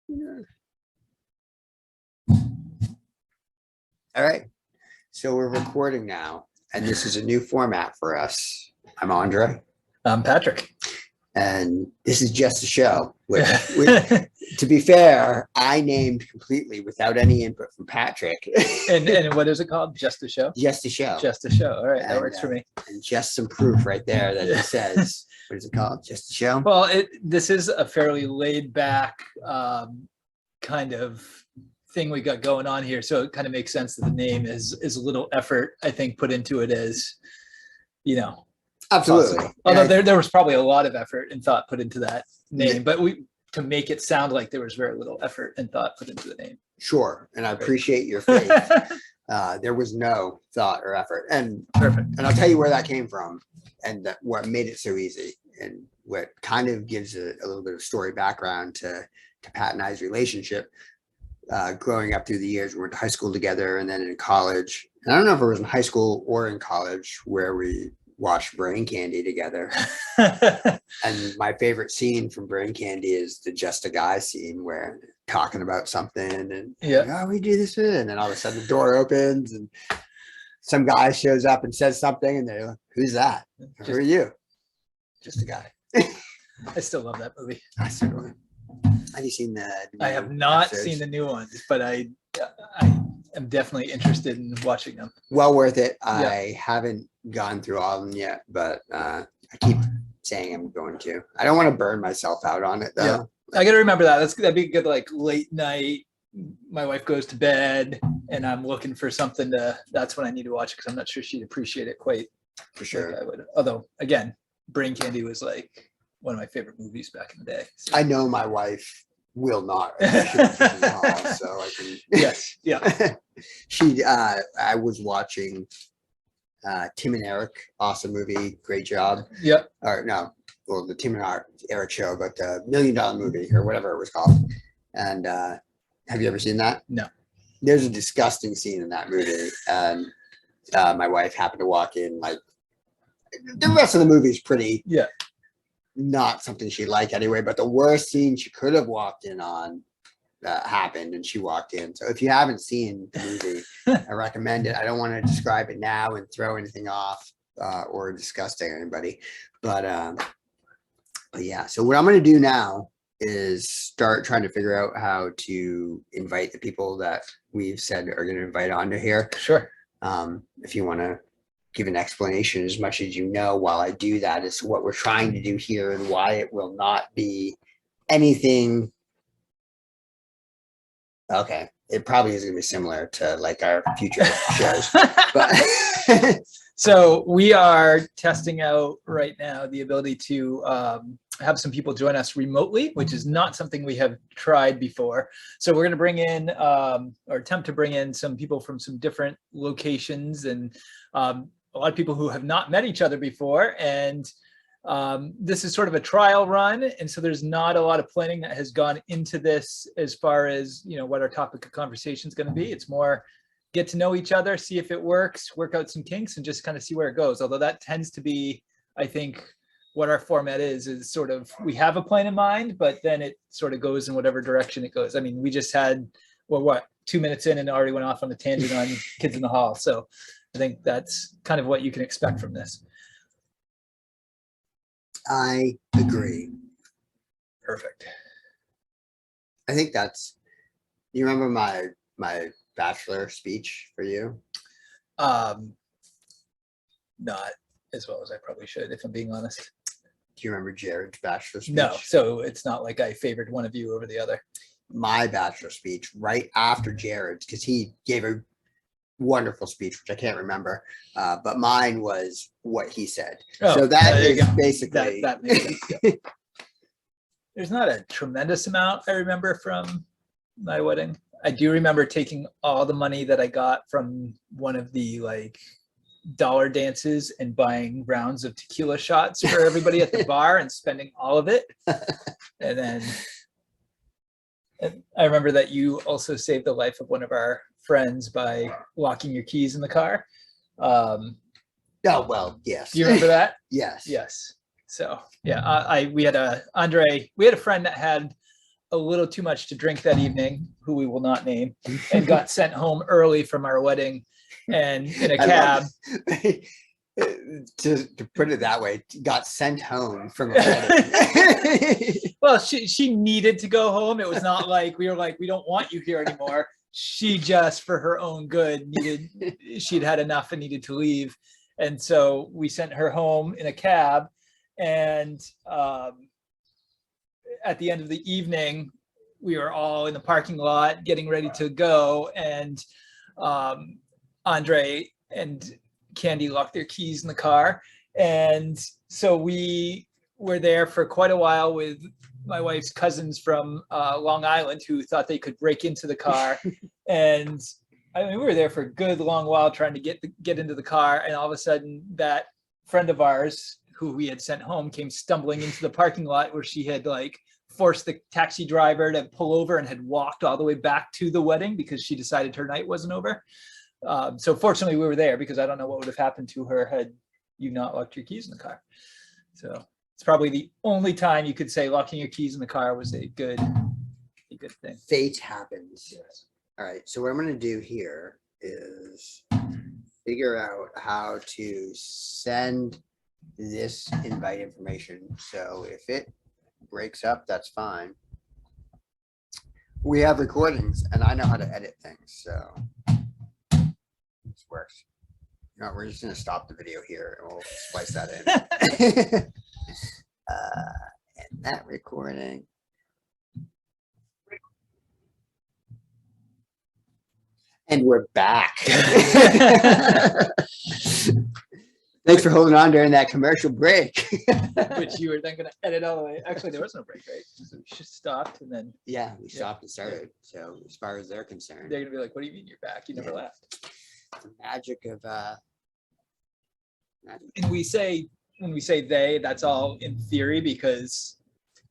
All right. So we're recording now, and this is a new format for us. I'm Andre. I'm Patrick. And this is just a show. Which, to be fair, I named completely without any input from Patrick. And what is it called? Just a show? Just a show. Just a show. All right. That works for me. And just some proof right there that it says, what is it called? Just a show? Well, this is a fairly laid back kind of thing we got going on here. So it kind of makes sense that the name is a little effort, I think, put into it as, Absolutely. Possible. Although there was probably a lot of effort and thought put into that name, but to make it sound like there was very little effort and thought put into the name. Sure. And I appreciate your faith. There was no thought or effort. And perfect. And I'll tell you where that came from and what made it so easy and what kind of gives a little bit of story background to Pat and I's relationship. Growing up through the years, we went to high school together and then in college. And I don't know if it was in high school or in college where we watched Brain Candy together. And my favorite scene from Brain Candy is the Just a Guy scene where talking about something and we do this, and then all of a sudden the door opens and some guy shows up and says something and they're like, who's that? Who are you? Just a guy. I still love that movie. I still do. Have you seen that? I have not seen the new ones, but I am definitely interested in watching them. Well worth it. I haven't gone through all of them yet, but I keep saying I'm going to. I don't want to burn myself out on it though. I got to remember that. That'd be a good like late night. My wife goes to bed and I'm looking for something that's when I need to watch it because I'm not sure she'd appreciate it quite for sure. Like I would. Although again, Brain Candy was like one of my favorite movies back in the day. So. I know my wife will not appreciate it, so I can. Yes, yeah. I was watching Tim and Eric, awesome movie, great job. Yep. Or no, well, the Tim and Eric show, but the $1 Million Movie or whatever it was called. And have you ever seen that? No. There's a disgusting scene in that movie, and my wife happened to walk in. Like the rest of the movie is pretty. Yeah. Not something she liked anyway, but the worst scene she could have walked in on happened and she walked in. So if you haven't seen the movie, I recommend it. I don't want to describe it now and throw anything off or disgust anybody, but yeah. So what I'm going to do now is start trying to figure out how to invite the people that we've said are going to invite onto here. Sure. If you want to give an explanation as much as you know while I do that as to what we're trying to do here and why it will not be anything. Okay. It probably is going to be similar to like our future shows. But so we are testing out right now the ability to have some people join us remotely, which is not something we have tried before. So we're going to bring in or attempt to bring in some people from some different locations and a lot of people who have not met each other before. And this is sort of a trial run. And so there's not a lot of planning that has gone into this as far as, what our topic of conversation is going to be. It's more get to know each other, see if it works, work out some kinks and just kind of see where it goes. Although that tends to be, I think, what our format is sort of, we have a plan in mind, but then it sort of goes in whatever direction it goes. I mean, we just had, 2 minutes in and already went off on a tangent on Kids in the Hall. So I think that's kind of what you can expect from this. I agree. Perfect. I think you remember my bachelor speech for you? Not as well as I probably should, if I'm being honest. Do you remember Jared's bachelor speech? No, so it's not like I favored one of you over the other. My bachelor speech right after Jared's, because he gave a wonderful speech, which I can't remember, but mine was what he said. So that is basically that makes sense. Yeah. There's not a tremendous amount I remember from my wedding. I do remember taking all the money that I got from one of the like dollar dances and buying rounds of tequila shots for everybody at the bar and spending all of it. And then I remember that you also saved the life of one of our friends by locking your keys in the car. Oh, well, yes. Do you remember that? Yes. Yes. So yeah, we had a friend that had a little too much to drink that evening, who we will not name, and got sent home early from our wedding and in a cab. To put it that way, got sent home from a wedding. Well, she needed to go home. It was not like we were like, we don't want you here anymore. She just, for her own good, she'd had enough and needed to leave. And so we sent her home in a cab. And at the end of the evening, we were all in the parking lot getting ready to go. And Andre and Candy locked their keys in the car. And so we were there for quite a while with my wife's cousins from Long Island who thought they could break into the car. And I mean, we were there for a good long while trying to get into the car. And all of a sudden that friend of ours who we had sent home came stumbling into the parking lot where she had like forced the taxi driver to pull over and had walked all the way back to the wedding because she decided her night wasn't over. So fortunately we were there, because I don't know what would have happened to her had you not locked your keys in the car. So it's probably the only time you could say locking your keys in the car was a good thing. Fate happens. Yes. All right. So what I'm going to do here is figure out how to send this invite information. So if it breaks up, that's fine. We have recordings and I know how to edit things. So this works. No, we're just going to stop the video here and we'll splice that in. And that recording. And we're back. Thanks for holding on during that commercial break. Which you were then going to edit all the way. Actually, there was no break, right? So we just stopped and then. Yeah, we stopped and started. So as far as they're concerned, they're going to be like, what do you mean you're back? You never left. The magic of And when we say they, that's all in theory, because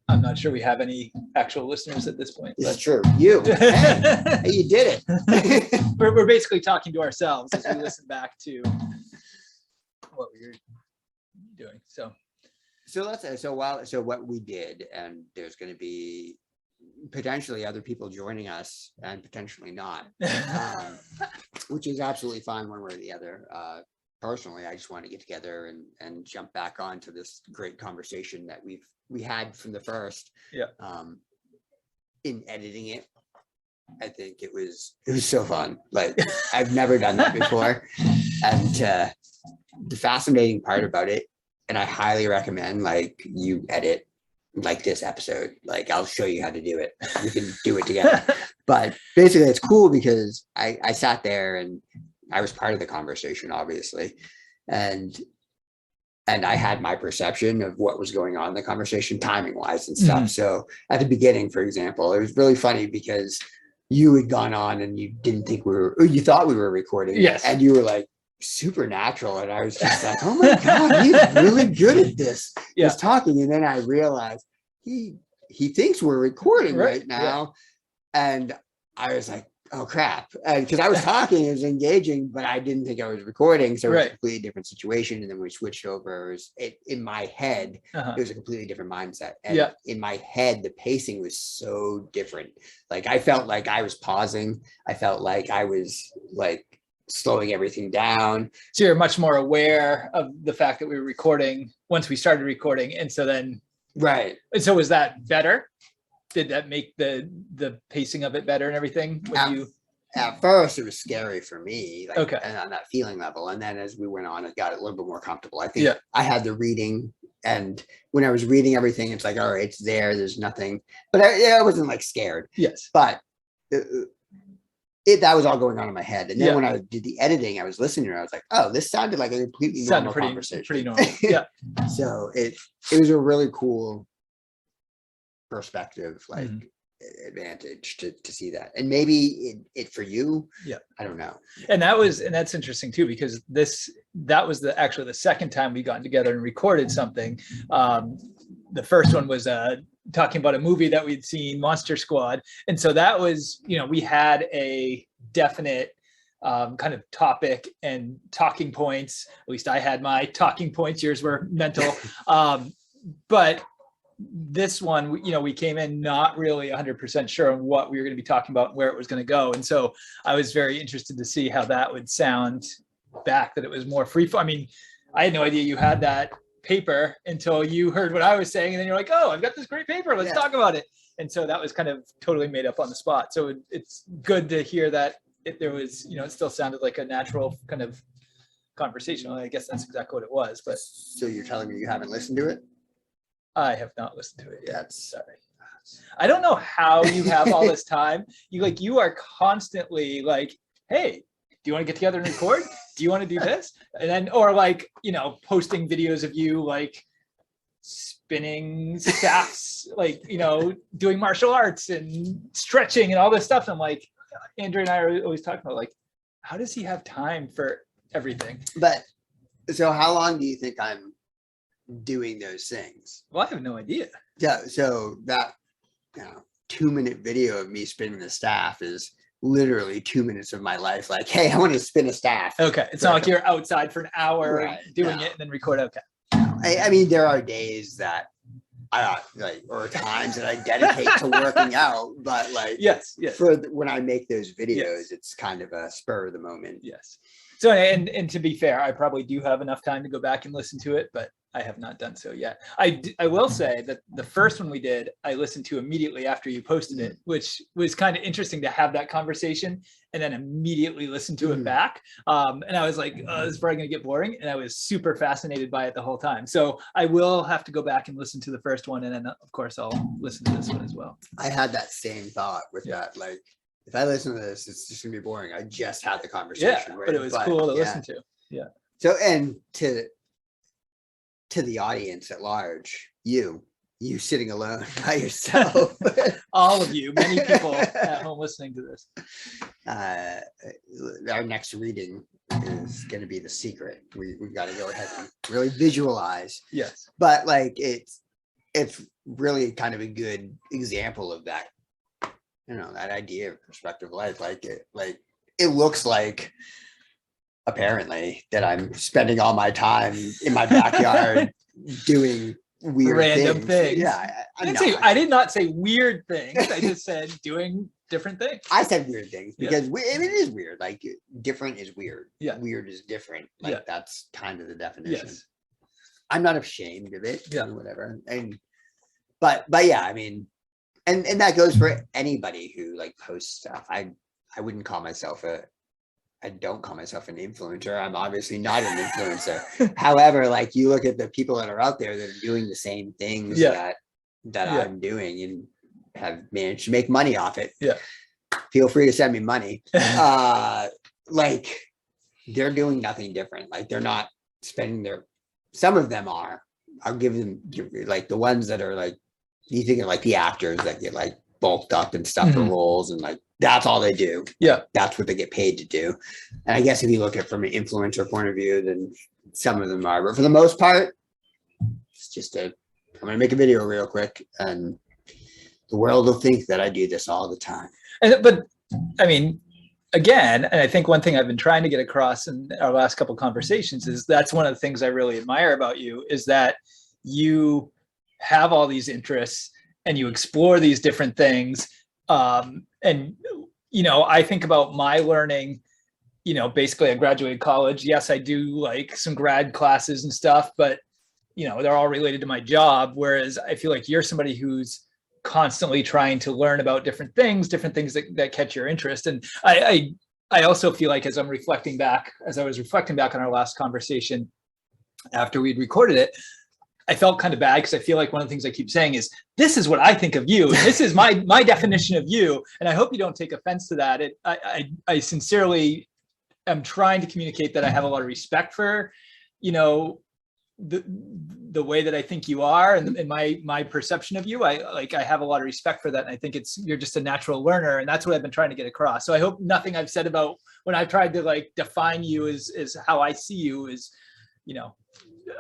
I'm not sure we have any actual listeners at this point. It's true. You, hey, you did it. We're basically talking to ourselves as we listen back to what we were doing. So what we did, and there's going to be potentially other people joining us and potentially not, which is absolutely fine one way or the other. Personally, I just want to get together and jump back onto this great conversation that we had from the first. Yeah. In editing it, I think it was so fun. Like I've never done that before, and the fascinating part about it, and I highly recommend like you edit like this episode. Like I'll show you how to do it. We can do it together. But basically, it's cool because I sat there and I was part of the conversation, obviously, and I had my perception of what was going on in the conversation, timing wise and stuff. Mm-hmm. So at the beginning, for example, it was really funny because you had gone on and you didn't think you thought we were recording. Yes. And you were like supernatural. And I was just like, oh my God, he's really good at this. Yeah. He's talking. And then I realized he thinks we're recording right now. Yeah. And I was like, oh crap, because I was talking, it was engaging, but I didn't think I was recording, so it was a completely different situation. And then we switched over. In my head, it was a completely different mindset, and in my head the pacing was so different. Like I felt like I was pausing, I felt like I was like slowing everything down. So you're much more aware of the fact that we were recording once we started recording, and so then and so was that better? Did that make the pacing of it better and everything? At first, it was scary for me, like, and on that feeling level. And then as we went on, it got a little bit more comfortable. I think I had the reading, and when I was reading everything, it's like, all right, it's there. There's nothing, but I wasn't like scared. Yes, but that was all going on in my head. And then when I did the editing, I was listening and I was like, oh, this sounded like a completely normal conversation. Pretty normal. Yeah. So it was a really cool perspective, like advantage to see that. And maybe it for you, I don't know. And that's interesting too, because that was actually the second time we got together and recorded something. The first one was talking about a movie that we'd seen, Monster Squad. And so that was, we had a definite kind of topic and talking points. At least I had my talking points, yours were mental. But this one, we came in not really 100% sure on what we were going to be talking about and where it was going to go. And so I was very interested to see how that would sound back, that it was more free. I mean, I had no idea you had that paper until you heard what I was saying. And then you're like, oh, I've got this great paper. Let's talk about it. And so that was kind of totally made up on the spot. So it's good to hear that if there was, it still sounded like a natural kind of conversation. I guess that's exactly what it was. But so you're telling me you haven't listened to it? I have not listened to it yet. That's sorry. I don't know how you have all this time. You are constantly like, hey, do you want to get together and record? Do you want to do this? And then, or like, posting videos of you like spinning staffs, like, doing martial arts and stretching and all this stuff. And I'm like, Andrew and I are always talking about like, how does he have time for everything? But so how long do you think I'm doing those things? Well, I have no idea. Yeah. So that 2-minute video of me spinning the staff is literally 2 minutes of my life. Like, hey, I want to spin a staff. Okay. It's not like you're outside for an hour doing it and then record. Okay. I mean, there are days that I like, or times that I dedicate to working out, but like, yes. When I make those videos, it's kind of a spur of the moment. Yes. So, and to be fair, I probably do have enough time to go back and listen to it, but I have not done so yet. I will say that the first one we did, I listened to immediately after you posted it, which was kind of interesting to have that conversation and then immediately listen to it back. And I was like, oh, this is probably going to get boring. And I was super fascinated by it the whole time. So I will have to go back and listen to the first one. And then of course I'll listen to this one as well. I had that same thought with that. Like, if I listen to this, it's just gonna be boring. I just had the conversation. Yeah, but it was cool to listen to. Yeah. So, and to the audience at large, you sitting alone by yourself, all of you, many people at home listening to this. Our next reading is going to be The Secret. We've got to go ahead and really visualize. Yes. But like it's really kind of a good example of that. That idea of perspective life. Like it looks like apparently that I'm spending all my time in my backyard doing weird random things. Yeah. I did not say weird things. I just said doing different things. I said weird things because it is weird. Like different is weird. Yeah. Weird is different. Like that's kind of the definition. Yes. I'm not ashamed of it. Yeah. Whatever. But yeah, I mean, and that goes for anybody who like posts stuff. I wouldn't call myself I don't call myself an influencer. I'm obviously not an influencer. However, like you look at the people that are out there that are doing the same things that I'm doing and have managed to make money off it. Yeah. Feel free to send me money. Like they're doing nothing different. Like they're not spending some of them are. I'll give like the ones that are like, you think of like the actors that get like bulked up and stuff for roles and like that's all they do. Yeah. That's what they get paid to do. And I guess if you look at it from an influencer point of view, then some of them are, but for the most part, it's just I'm going to make a video real quick and the world will think that I do this all the time. But I mean, again, and I think one thing I've been trying to get across in our last couple of conversations is that's one of the things I really admire about you is that you have all these interests and you explore these different things. And, I think about my learning, basically I graduated college. Yes, I do like some grad classes and stuff, but, they're all related to my job. Whereas I feel like you're somebody who's constantly trying to learn about different things that catch your interest. And I also feel like as I was reflecting back on our last conversation after we'd recorded it, I felt kind of bad because I feel like one of the things I keep saying is, this is what I think of you. And this is my definition of you. And I hope you don't take offense to that. I sincerely am trying to communicate that I have a lot of respect for, the way that I think you are and my perception of you. I have a lot of respect for that. And I think you're just a natural learner. And that's what I've been trying to get across. So I hope nothing I've said about when I've tried to like define you is how I see you is,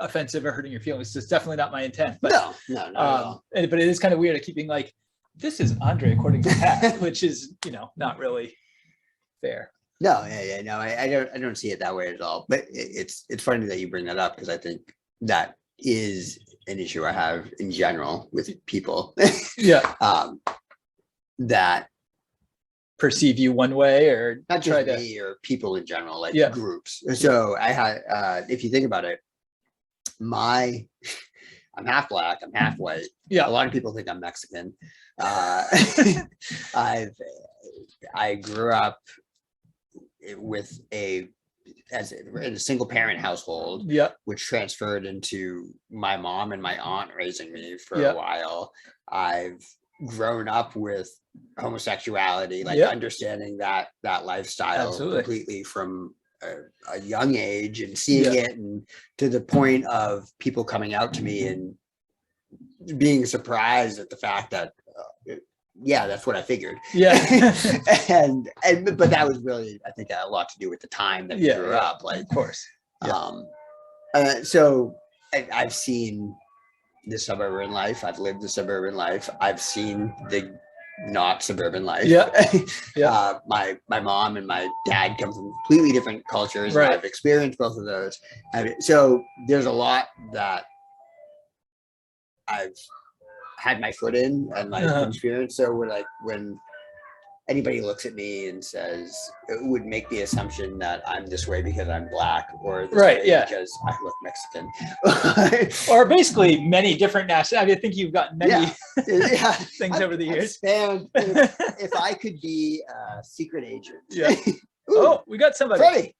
offensive or hurting your feelings. It's definitely not my intent. But no, not at all. But it is kind of weird keeping like, this is Andre according to Pat, which is, not really fair. No, no, I don't see it that way at all. But it's funny that you bring that up because I think that is an issue I have in general with people. Yeah. That Perceive you one way or not try just to. me or people in general, like Yeah. groups. So I had, if you think about it, I'm half black, I'm half white. Yeah. A lot of people think I'm Mexican. I grew up with in a single parent household, Yeah. which transferred into my mom and my aunt raising me for Yeah. a while. I've grown up with homosexuality, like Yeah. understanding that lifestyle Absolutely. completely from a young age and seeing Yeah. it, and to the point of people coming out to me and being surprised at the fact that yeah, that's what I figured. Yeah. But that was really, I think, a lot to do with the time that we Yeah, grew yeah, up. Like, of course. Yeah. So I've seen the suburban life. I've lived the suburban life. I've seen the not suburban life. Yeah. Yeah. My mom and my dad come from completely different cultures. Right. And I've experienced both of those. So there's a lot that I've had my foot in and like experience. So when anybody looks at me and says, it would make the assumption that I'm this way because I'm black, or this Right, way yeah. because I look Mexican. Or basically many different nationalities. I think you've got many things over the years. If I could be a secret agent. Yeah. Oh, we got somebody. Freddie.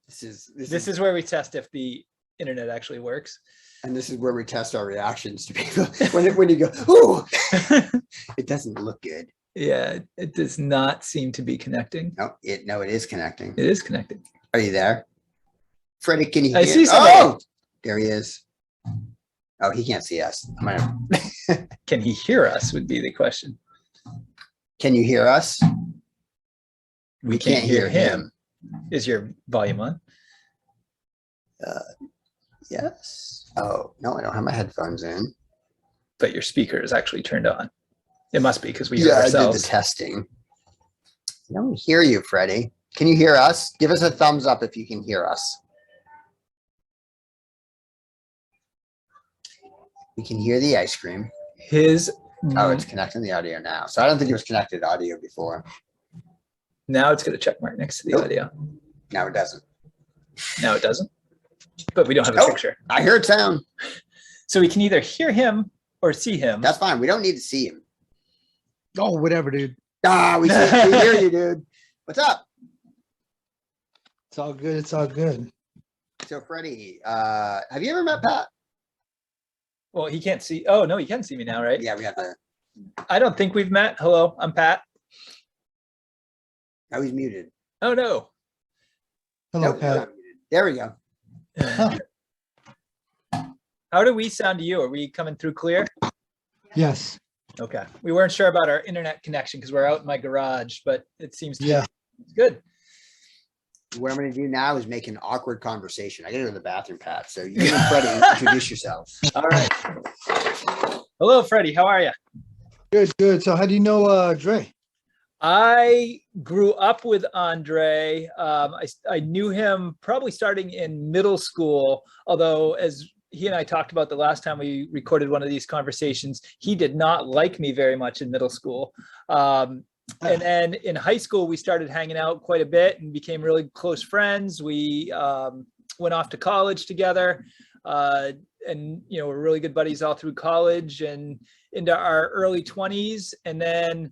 This is where we test if the internet actually works. And this is where we test our reactions to people. when you go, ooh, it doesn't look good. Yeah, it does not seem to be connecting. No, it is connecting. It is connecting. Are you there? Freddie, can you hear? I see somebody. Oh, there he is. Oh, he can't see us. Can he hear us would be the question. Can you hear us? We can't hear him. Is your volume on? Yes. Oh, no, I don't have my headphones in. But your speaker is actually turned on. It must be because we hear ourselves. I did the testing. I don't hear you, Freddie. Can you hear us? Give us a thumbs up if you can hear us. We can hear the ice cream. Oh, it's connecting the audio now. So I don't think it was connected to audio before. Now it's got a check mark next to the audio. Now it doesn't. Now it doesn't. But we don't have a picture. I heard sound. So we can either hear him or see him. That's fine. We don't need to see him. Oh, whatever, dude. We hear you, dude. What's up? It's all good. It's all good. So, Freddie, have you ever met Pat? Well, he can't see. Oh, no, he can see me now, right? Yeah, we have to. I don't think we've met. Hello, I'm Pat. Oh, he's muted. Oh, no. Hello, Nope, Pat. there we go. How do we sound to you? Are we coming through clear? Yes. Okay. We weren't sure about our internet connection because we're out in my garage, but it seems to Yeah. be good. What I'm going to do now is make an awkward conversation. I got to go to the bathroom, Pat. So you and Freddie introduce yourself. All right. Hello, Freddie. How are you? Good, good. So how do you know Dre? I grew up with Andre. I knew him probably starting in middle school, although as he and I talked about the last time we recorded one of these conversations, he did not like me very much in middle school. And then in high school, we started hanging out quite a bit and became really close friends. We went off to college together and, you know, we're really good buddies all through college and into our early 20s. And then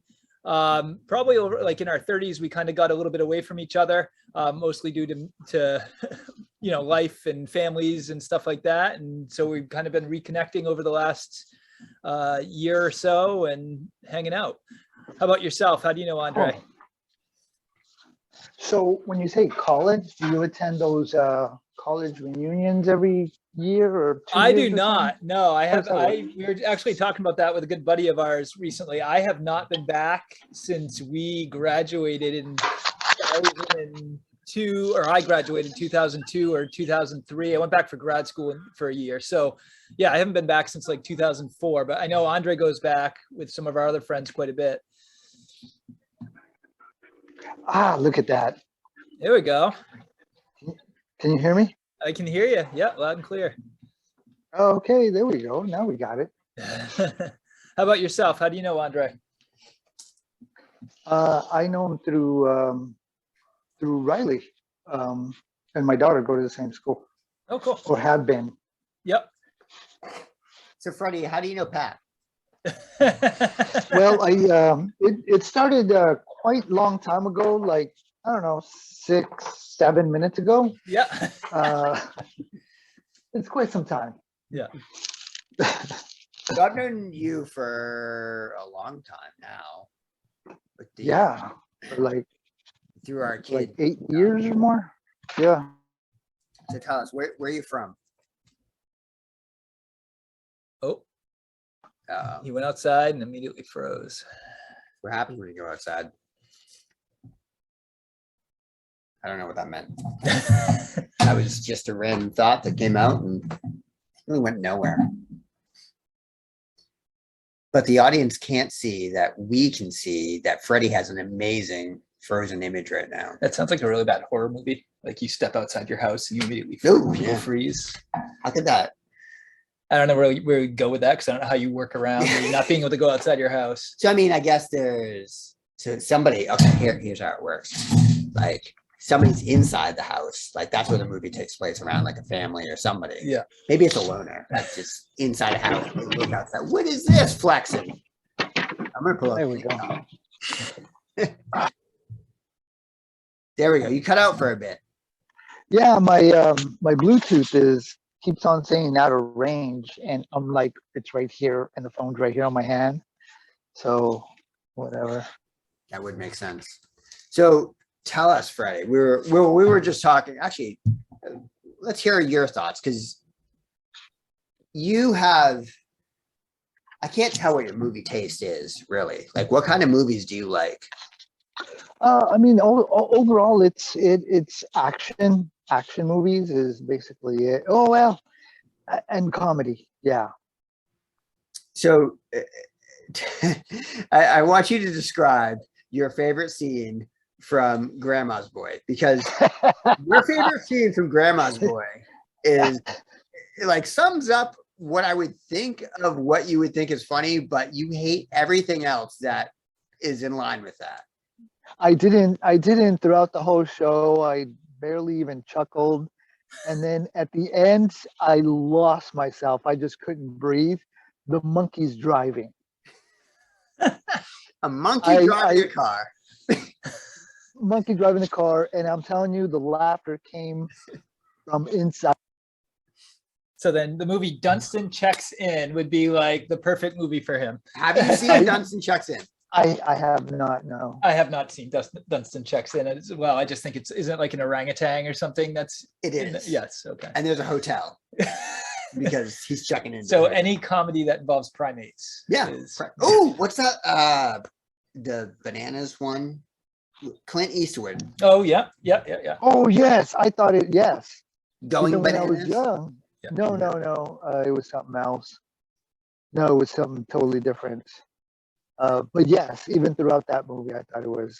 probably over like in our 30s, we kind of got a little bit away from each other, mostly due to you know, life and families and stuff like that. And so we've kind of been reconnecting over the last year or so and hanging out. How about yourself? How do you know Andre? So when you say college, do you attend those college reunions every year or 2 I years do or not. No, I have. How does that We were actually talking about that with a good buddy of ours recently. I have not been back since we graduated in 2002, or I graduated in 2002 or 2003. I went back for grad school for a year. So yeah, I haven't been back since like 2004, but I know Andre goes back with some of our other friends quite a bit. Ah, look at that. There we go. Can you hear me? I can hear you. Yeah, loud and clear. Okay, there we go. Now we got it. How about yourself? How do you know Andre? I know him through Riley, and my daughter go to the same school, Oh, cool. or have been. Yep. So Freddie, how do you know Pat? Well, it started quite long time ago, like I don't know, 6-7 minutes ago. Yeah. Uh, it's quite some time. Yeah. So I've known you for a long time now. With the, Yeah, for through our like kid. 8 years or more. Yeah. So tell us, where are you from? Oh, he went outside and immediately froze. What happens when you go outside? I don't know what that meant. That was just a random thought that came out and really went nowhere. But the audience can't see that we can see that Freddie has an amazing frozen image right now. That sounds like a really bad horror movie. Like you step outside your house and you immediately Ooh, people yeah. freeze. How could that? I don't know where we go with that because I don't know how you work around you not being able to go outside your house. So I mean, I guess there's somebody. Okay, here's how it works. Like somebody's inside the house. Like that's where the movie takes place, around like a family or somebody. Yeah. Maybe it's a loner that's just inside a house. They look outside. What is this flexing? I'm gonna pull up. There we go. There we go. You cut out for a bit. Yeah, my Bluetooth keeps on saying out of range, and I'm like, it's right here, and the phone's right here on my hand. So whatever. That would make sense. So tell us, Freddie. We were just talking. Actually, let's hear your thoughts because you have. I can't tell what your movie taste is really. Like, what kind of movies do you like? I mean, overall, it's action. Action movies is basically it. Oh well, and comedy. Yeah. So, I want you to describe your favorite scene from Grandma's Boy because your favorite scene from Grandma's Boy is like sums up what I would think of what you would think is funny, but you hate everything else that is in line with that. I didn't throughout the whole show. I barely even chuckled. And then at the end, I lost myself. I just couldn't breathe. The monkey's driving. A monkey driving a car. Monkey driving the car. And I'm telling you, the laughter came from inside. So then the movie Dunstan Checks In would be like the perfect movie for him. Have you seen Dunstan Checks In? I have not, no. I have not seen Dunstan Checks In as well. I just think isn't it like an orangutan or something? That's It is. Yes. Okay. And there's a hotel because he's checking in. So any comedy that involves primates. Yeah. Oh, what's that? The bananas one? Clint Eastwood. Oh yeah. Oh yes, I thought it. Yes. Going Even when I bananas. was young. Yeah. No. It was something else. No, it was something totally different. But yes, even throughout that movie, I thought it was.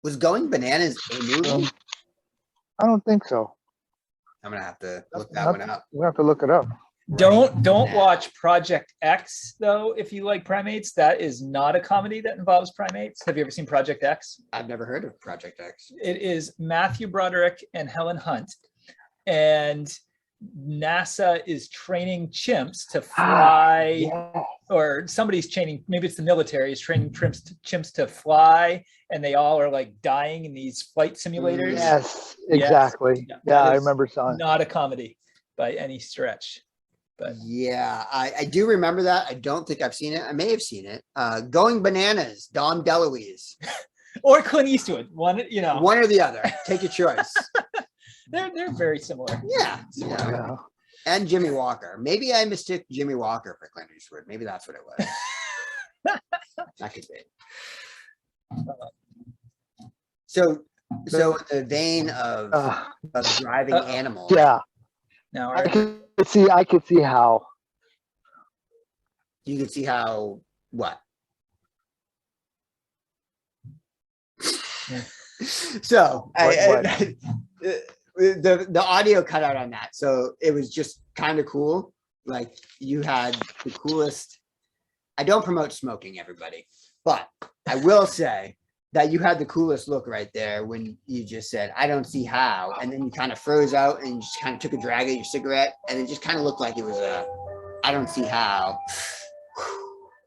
Was Going Bananas a movie? I don't think so. I'm gonna have to look that one up. We have to look it up. Don't now. watch Project X though if you like primates. That is not a comedy that involves primates. Have you ever seen Project X? I've never heard of Project X. It is Matthew Broderick and Helen Hunt, and NASA is training chimps to fly, Yeah. or somebody's training, maybe it's the military is training chimps to fly, and they all are like dying in these flight simulators. Yes, Yes. exactly. Yeah, Yeah, that I is remember seeing. Not a comedy by any stretch. But Yeah, I do remember that. I don't think I've seen it. I may have seen it. Going Bananas, Dom DeLuise. or Clint Eastwood, one One or the other. Take your choice. they're very similar. Yeah. Yeah. And Jimmy Walker. Maybe I mistook Jimmy Walker for Clint Eastwood. Maybe that's what it was. That could be. So in the vein of driving animals. Yeah. Now, I could see how. You can see how what? So What? the audio cut out on that, so it was just kind of cool. Like you had the coolest. I don't promote smoking, everybody, but I will say that you had the coolest look right there when you just said, "I don't see how," and then you kind of froze out and you just kind of took a drag of your cigarette, and it just kind of looked like it was a, "I don't see how."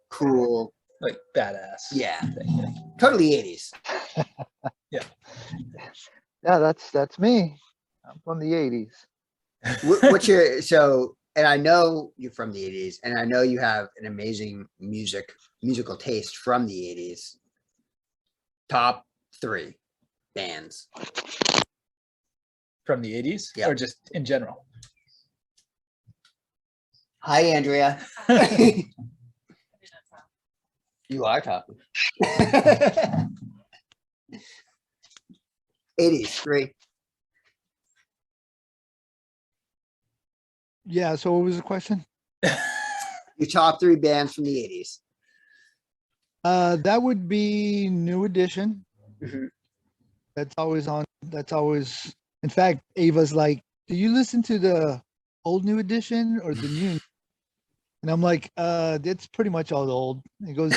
Cool, Like badass. yeah, Thing, yeah. totally 80s. Yeah, that's me. I'm from the 80s. What's your so? And I know you're from the 80s, and I know you have an amazing musical taste from the 80s. Top 3 bands. From the 80s Yeah. or just in general? Hi, Andrea. You are talking. 80s, 3. Yeah. So what was the question? Your top 3 bands from the 80s. That would be New Edition. Mhm. That's always on. That's always. In fact, Ava's like, "Do you listen to the old New Edition or the new?" And I'm like, "It's pretty much all old." And he goes,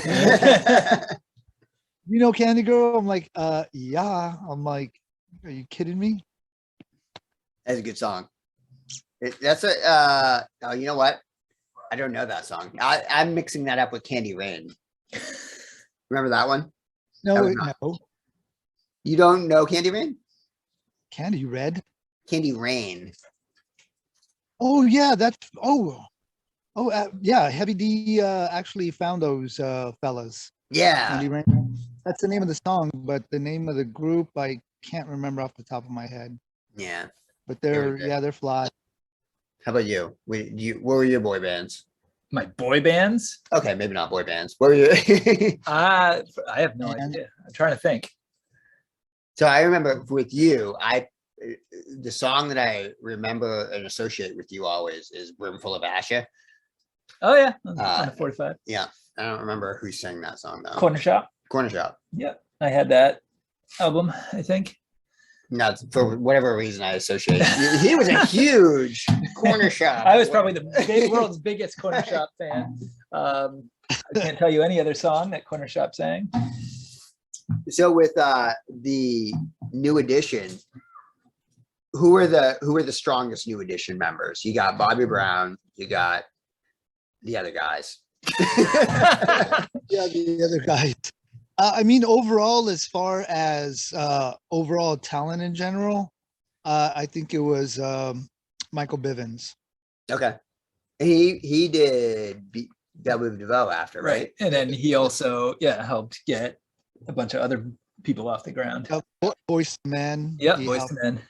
"You know Candy Girl?" I'm like, yeah." I'm like, "Are you kidding me?" That's a good song. That's a oh, you know what? I don't know that song. I'm mixing that up with Candy Rain. Remember that one? No, That was not- no. You don't know Candy Rain? Candy Red. Candy Rain. Oh yeah, that's yeah. Heavy D actually found those fellas. Yeah. Candy Rain. That's the name of the song, but the name of the group I can't remember off the top of my head. Yeah. But They were they're good. yeah, they're fly. How about you? What were your boy bands? My boy bands? Okay, maybe not boy bands. What were you? I have no And- idea. I'm trying to think. So I remember with you, the song that I remember and associate with you always is "Room Full of Asha." Oh yeah, on a 45. Yeah, I don't remember who sang that song though. Corner Shop. Corner Shop. Yeah, I had that album, I think. No, for whatever reason I associate. He was a huge Corner Shop. I was probably the world's biggest Corner Shop fan. I can't tell you any other song that Corner Shop sang. So with the New Edition, who are the strongest New Edition members? You got Bobby Brown, you got the other guys. Yeah, the other guys. I mean, overall, as far as overall talent in general, I think it was Michael Bivins. Okay. He did W DeVoe after, right? And then he also, helped get a bunch of other people off the ground. Voice Man. Yeah, he Boys helped. to Men.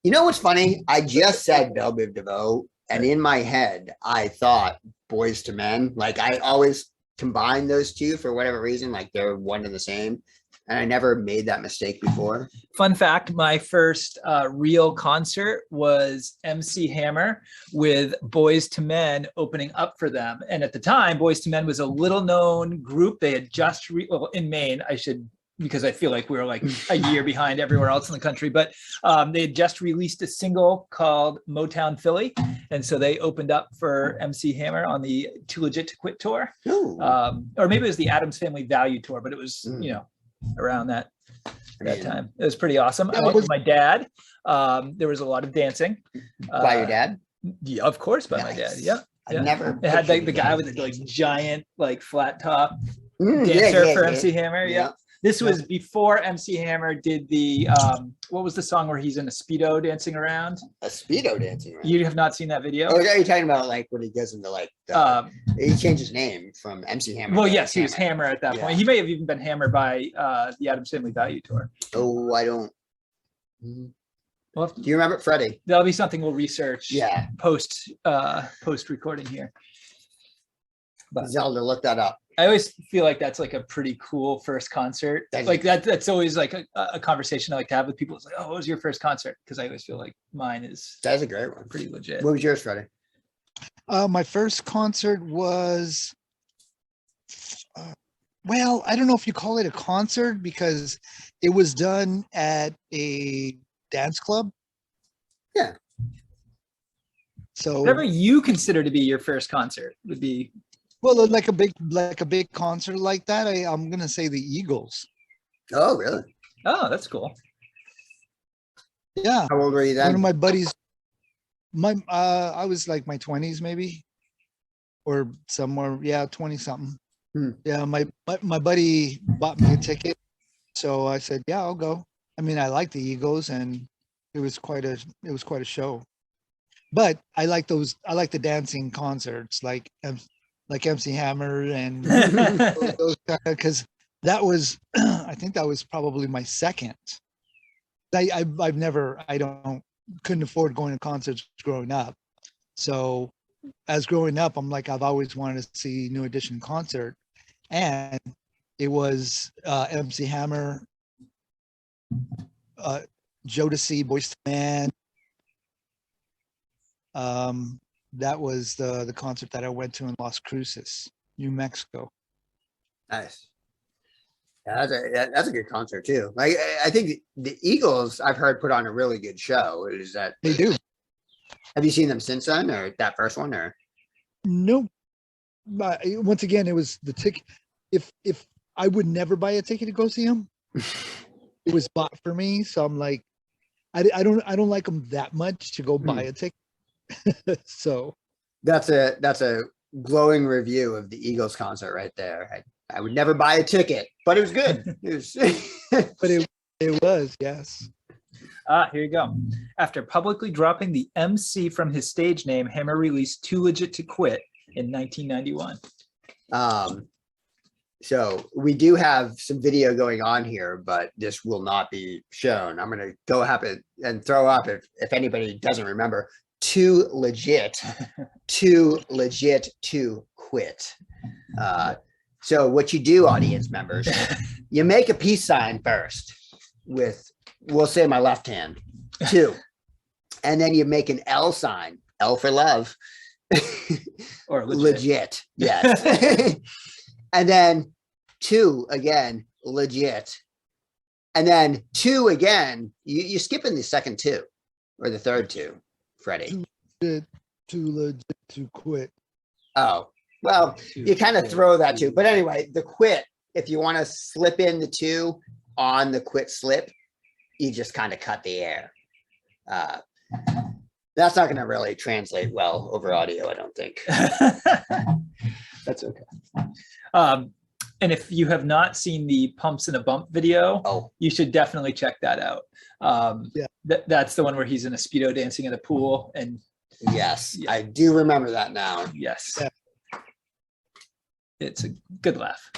You know what's funny? I just said Bell Biv DeVoe, and in my head, I thought Boys to Men. Like I always combine those two for whatever reason, like they're one and the same. And I never made that mistake before. Fun fact, my first real concert was MC Hammer with Boys to Men opening up for them. And at the time, Boys to Men was a little known group. They had just, in Maine, because I feel like we were like a year behind everywhere else in the country, but they had just released a single called Motown Philly. And so they opened up for MC Hammer on the Too Legit to Quit tour. Ooh. Or maybe it was the Addams Family Value tour, but it was, around that time. It was pretty awesome. I went with my dad. There was a lot of dancing. By your dad? Yeah, of course, by my dad. Nice. Yeah. I've Yeah. never. It had like the guy with the like giant like flat top dancer for MC Hammer. Yeah. This was before MC Hammer did the what was the song where he's in a Speedo dancing around? A Speedo dancing. Right? You have not seen that video? Oh, are you talking about like when he goes into like he changed his name from MC Hammer? Well, to yes, he was Hammer at that point. He may have even been Hammer by the Addams Family Value tour. Oh, I don't. Well, Do you remember Freddie? that'll be something we'll research. Yeah. Post recording here. But Zelda, look that up. I always feel like that's like a pretty cool first concert. That is- Like that's always like a conversation I like to have with people. It's like, oh, what was your first concert? Because I always feel like mine is That's a great one. pretty legit. What was yours, Freddie? My first concert was, well, I don't know if you call it a concert because it was done at a dance club. So, Whatever you consider to be your first concert would be. well, like a big concert like that, I'm gonna say the Eagles. Oh, really? Oh, that's cool. Yeah, How old were you one of then? my buddies. I was like my 20s maybe, or somewhere. Yeah, 20 something. Hmm. Yeah, my buddy bought me a ticket, so I said, yeah, I'll go. I mean, I like the Eagles, and it was quite a show. But I like the dancing concerts, like MC Hammer and those because that was I think that was probably my second. I've never I don't couldn't afford going to concerts growing up. So as growing up, I'm like I've always wanted to see New Edition concert, and it was MC Hammer, uh, Jodeci, Boyz II Men. That was the concert that I went to in Las Cruces, New Mexico. Nice. Yeah, that's a good concert too. Like I think the Eagles I've heard put on a really good show. Is that They do. have you seen them since then, or that first one, or Nope. But once again, it was the ticket. If I would never buy a ticket to go see him, it was bought for me. So I'm like, I don't like them that much to go buy a ticket. So that's a glowing review of the Eagles concert right there. I would never buy a ticket, but it was good. It was but it was, yes. Here you go. After publicly dropping the MC from his stage name, Hammer released Too Legit to Quit in 1991. So we do have some video going on here, but this will not be shown. I'm gonna go happen and throw up if anybody doesn't remember. Too legit to quit. So what you do, audience members, you make a peace sign first with, we'll say my left hand, 2. And then you make an L sign, L for love. Or legit. Yes. And then 2 again, legit. And then 2 again, you skip in the second 2 or the third 2, Freddie. Too legit to quit. Oh, well, you kind of throw that too. But anyway, the quit, if you want to slip in the 2 on the quit slip, you just kind of cut the air. That's not going to really translate well over audio, I don't think. That's okay. And if you have not seen the Pumps in a Bump video, you should definitely check that out. Yeah. That's the one where he's in a Speedo dancing in a pool. And yes, I do remember that now. yes, Yeah. It's a good laugh.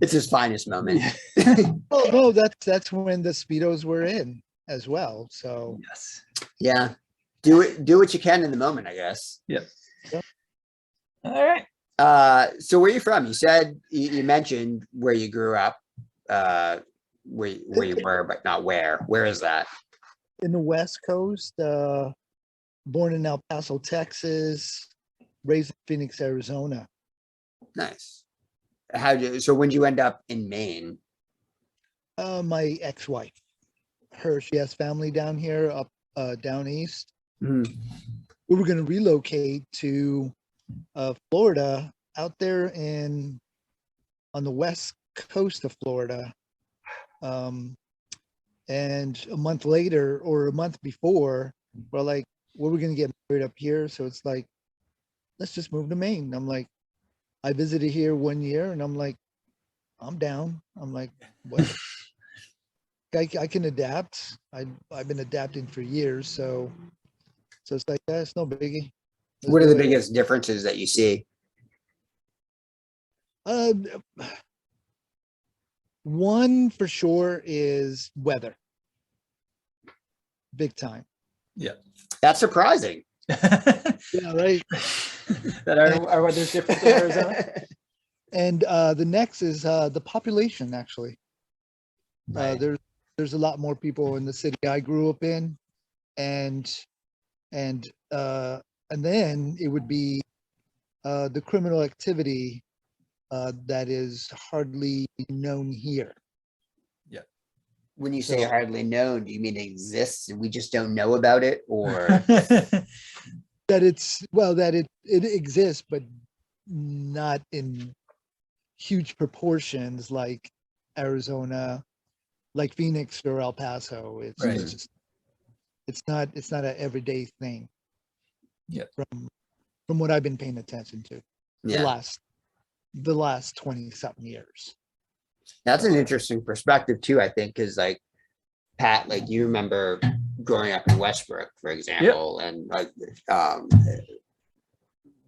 It's his finest moment. Oh no, that's when the Speedos were in as well. So Yes. Yeah. Do what you can in the moment, I guess. Yep. Yep. All right. So where are you from? You said you mentioned where you grew up, where you were, but not where. Where is that? in the West Coast, born in El Paso, Texas, raised in Phoenix, Arizona. Nice. So when did you end up in Maine? My ex-wife, she has family down here, up down east. Mhm. We were going to relocate to Florida, out there on the west coast of Florida. And a month later, or a month before, we're like, well, we're going to get married up here. So it's like, let's just move to Maine. I'm like, I visited here 1 year, and I'm like, I'm down. I'm like, what? I can adapt. I've been adapting for years, so it's like, it's no biggie. Let's What are do the it. biggest differences that you see? One for sure is weather. Big time. That's surprising. Yeah, right. That our weather's different in Arizona. And the next is the population. Actually, Right. there's a lot more people in the city I grew up in, and then it would be the criminal activity that is hardly known here. When you say So- hardly known, do you mean it exists and we just don't know about it, or? That it's, well, that it exists, but not in huge proportions like Arizona, like Phoenix or El Paso. It's Right. just, it's not an everyday thing. Yeah. From what I've been paying attention to Yeah, the last 20 something years. that's an interesting perspective too, I think, because like Pat, like you remember growing up in Westbrook, for example, and like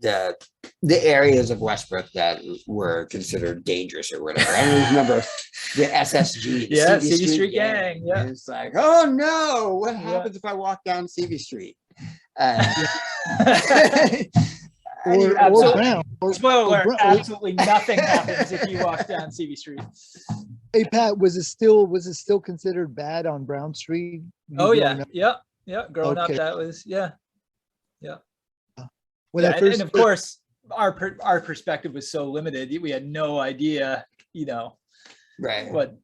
the areas of Westbrook that were considered dangerous or whatever. I don't remember the SSG, the Yeah, CV CV Street Gang, yeah. And it's like, oh no, what Yeah. happens if I walk down CV Street? Uh, Or absolutely. Brown. Spoiler alert, Brown- absolutely nothing happens if you walk down CV Street. Hey Pat, was it still considered bad on Brown Street? You Oh yeah, growing up? yeah. Growing up, Okay. that was When yeah, I first and of course, our perspective was so limited. We had no idea, right. what.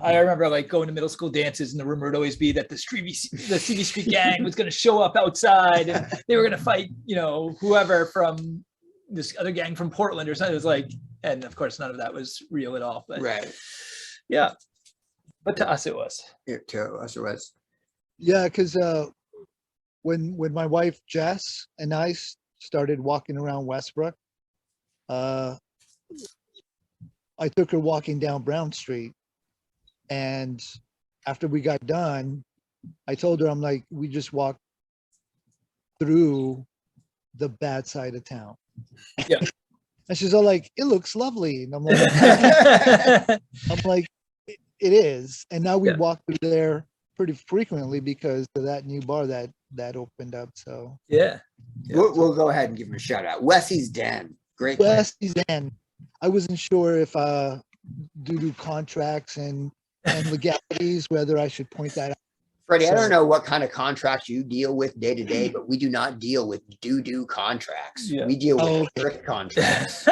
I remember like going to middle school dances, and the rumor would always be that the CV Street Gang was going to show up outside, and they were going to fight, whoever from this other gang from Portland or something. It was like, and of course, none of that was real at all. But Right. yeah, but to us, it was. To us it was. Yeah, because when my wife Jess and I started walking around Westbrook, I took her walking down Brown Street, and after we got done, I told her, I'm like, we just walked through the bad side of town. Yeah. And she's all like, it looks lovely. And I'm like, it is. And now we Yeah. walk through there pretty frequently because of that new bar that opened up. So Yeah. We'll go ahead and give him a shout out. Wessy's Den. Great place. Westie's End. I wasn't sure if due to contracts and legalities, whether I should point that out. Freddie, I don't So- know what kind of contracts you deal with day to day, but we do not deal with do contracts. Yeah. We deal with Oh, okay. strict contracts,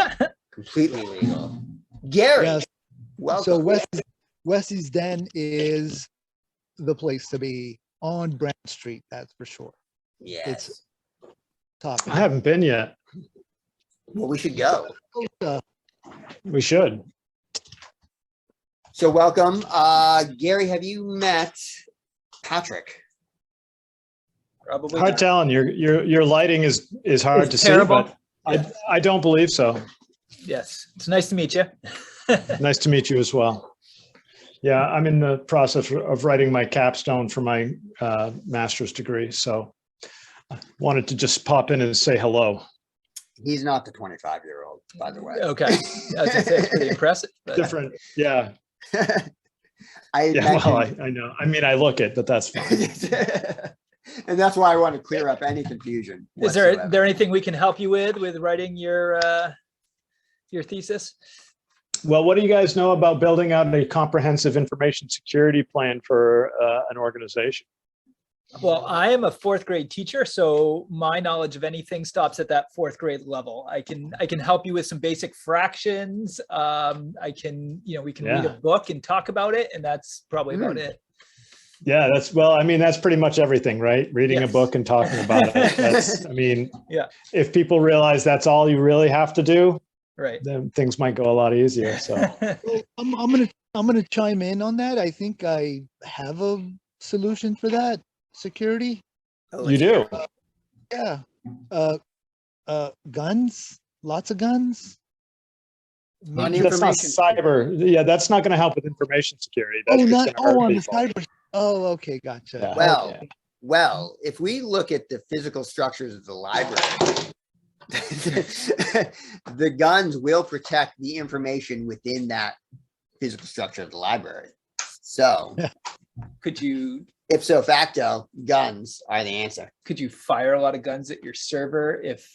completely legal. Gary, Yes. welcome. So Westie's Den is the place to be on Brown Street. That's for sure. Yes. Top. I haven't been yet. Well, we should go. We should. So welcome. Gary, have you met Patrick? Probably Hard not. telling. Your lighting is hard It's to see, terrible. but I don't believe so. Yes, it's nice to meet you. Nice to meet you as well. Yeah, I'm in the process of writing my capstone for my master's degree, so I wanted to just pop in and say hello. He's not the 25-year-old, by the way. Okay, I was gonna say it's pretty impressive. But Different, yeah. I Yeah, well, mentioned- I know. I mean, I look it, but that's fine. and that's why I want to clear up any confusion. is there whatsoever. anything we can help you with writing your thesis? Well, what do you guys know about building out a comprehensive information security plan for an organization? Well, I am a fourth grade teacher, so my knowledge of anything stops at that fourth grade level. I can help you with some basic fractions. I can, we can read a Yeah. book and talk about it, and that's probably about it. Yeah, I mean, that's pretty much everything, right? Reading Yes. a book and talking about it. That's, I mean, Yeah. if people realize that's all you really have to do, Right. then things might go a lot easier. So I'm gonna chime in on that. I think I have a solution for that. Security. Oh, you let's- do. Yeah. Guns. Lots of guns. On Maybe- That's not information cyber. Yeah, that's not going to help with information security. That's Oh, just not gonna hurt on the people. cyber. Oh, okay, gotcha. Yeah. Well, Okay. Well, if we look at the physical structures of the library, the guns will protect the information within that physical structure of the library. So, Could you ipso facto, guns are the answer. fire a lot of guns at your server if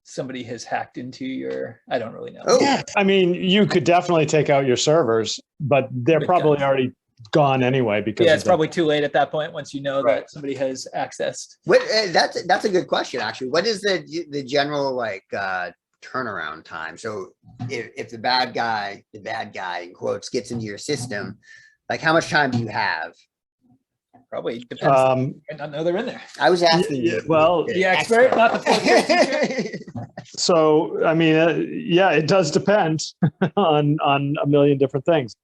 somebody has hacked into your? I don't really know. Oh, Yeah. I mean, you could definitely take out your servers, but they're With probably guns. already gone anyway because Yeah, of it's the- probably too late at that point once you know Right. that somebody has accessed. what? That's a good question, actually. What is the general turnaround time? So, if the bad guy in quotes gets into your system, Like, how much time do you have? Probably depends. Um, I not know they're in there. I was asking yeah, you. well, The expert, not the fourth grade teacher. so, I mean, yeah, it does depend on a million different things.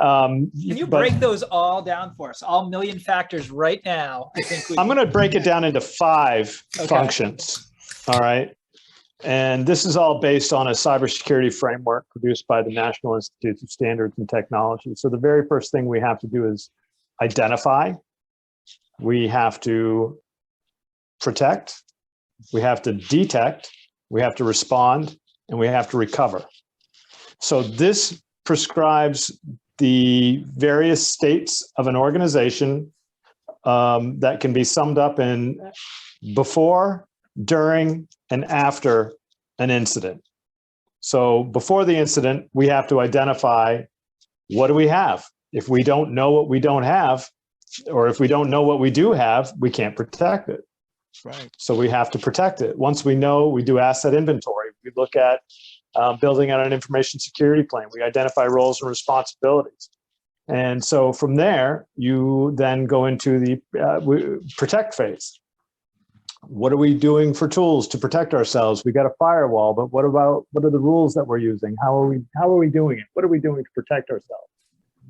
Can you But break those all down for us? All million factors right now. I think we I'm going to break it down into 5 Okay. functions. All right. And this is all based on a cybersecurity framework produced by the National Institute of Standards and Technology. So the very first thing we have to do is identify. We have to protect. We have to detect. We have to respond, and we have to recover. So this prescribes the various states of an organization that can be summed up in before, during, and after an incident. So before the incident, we have to identify, what do we have? If we don't know what we don't have, or if we don't know what we do have, we can't protect it. Right. So we have to protect it. Once we know, we do asset inventory. We look at building out an information security plan. We identify roles and responsibilities. And so from there, you then go into the protect phase. What are we doing for tools to protect ourselves? We got a firewall, but what are the rules that we're using? How are we doing it? What are we doing to protect ourselves?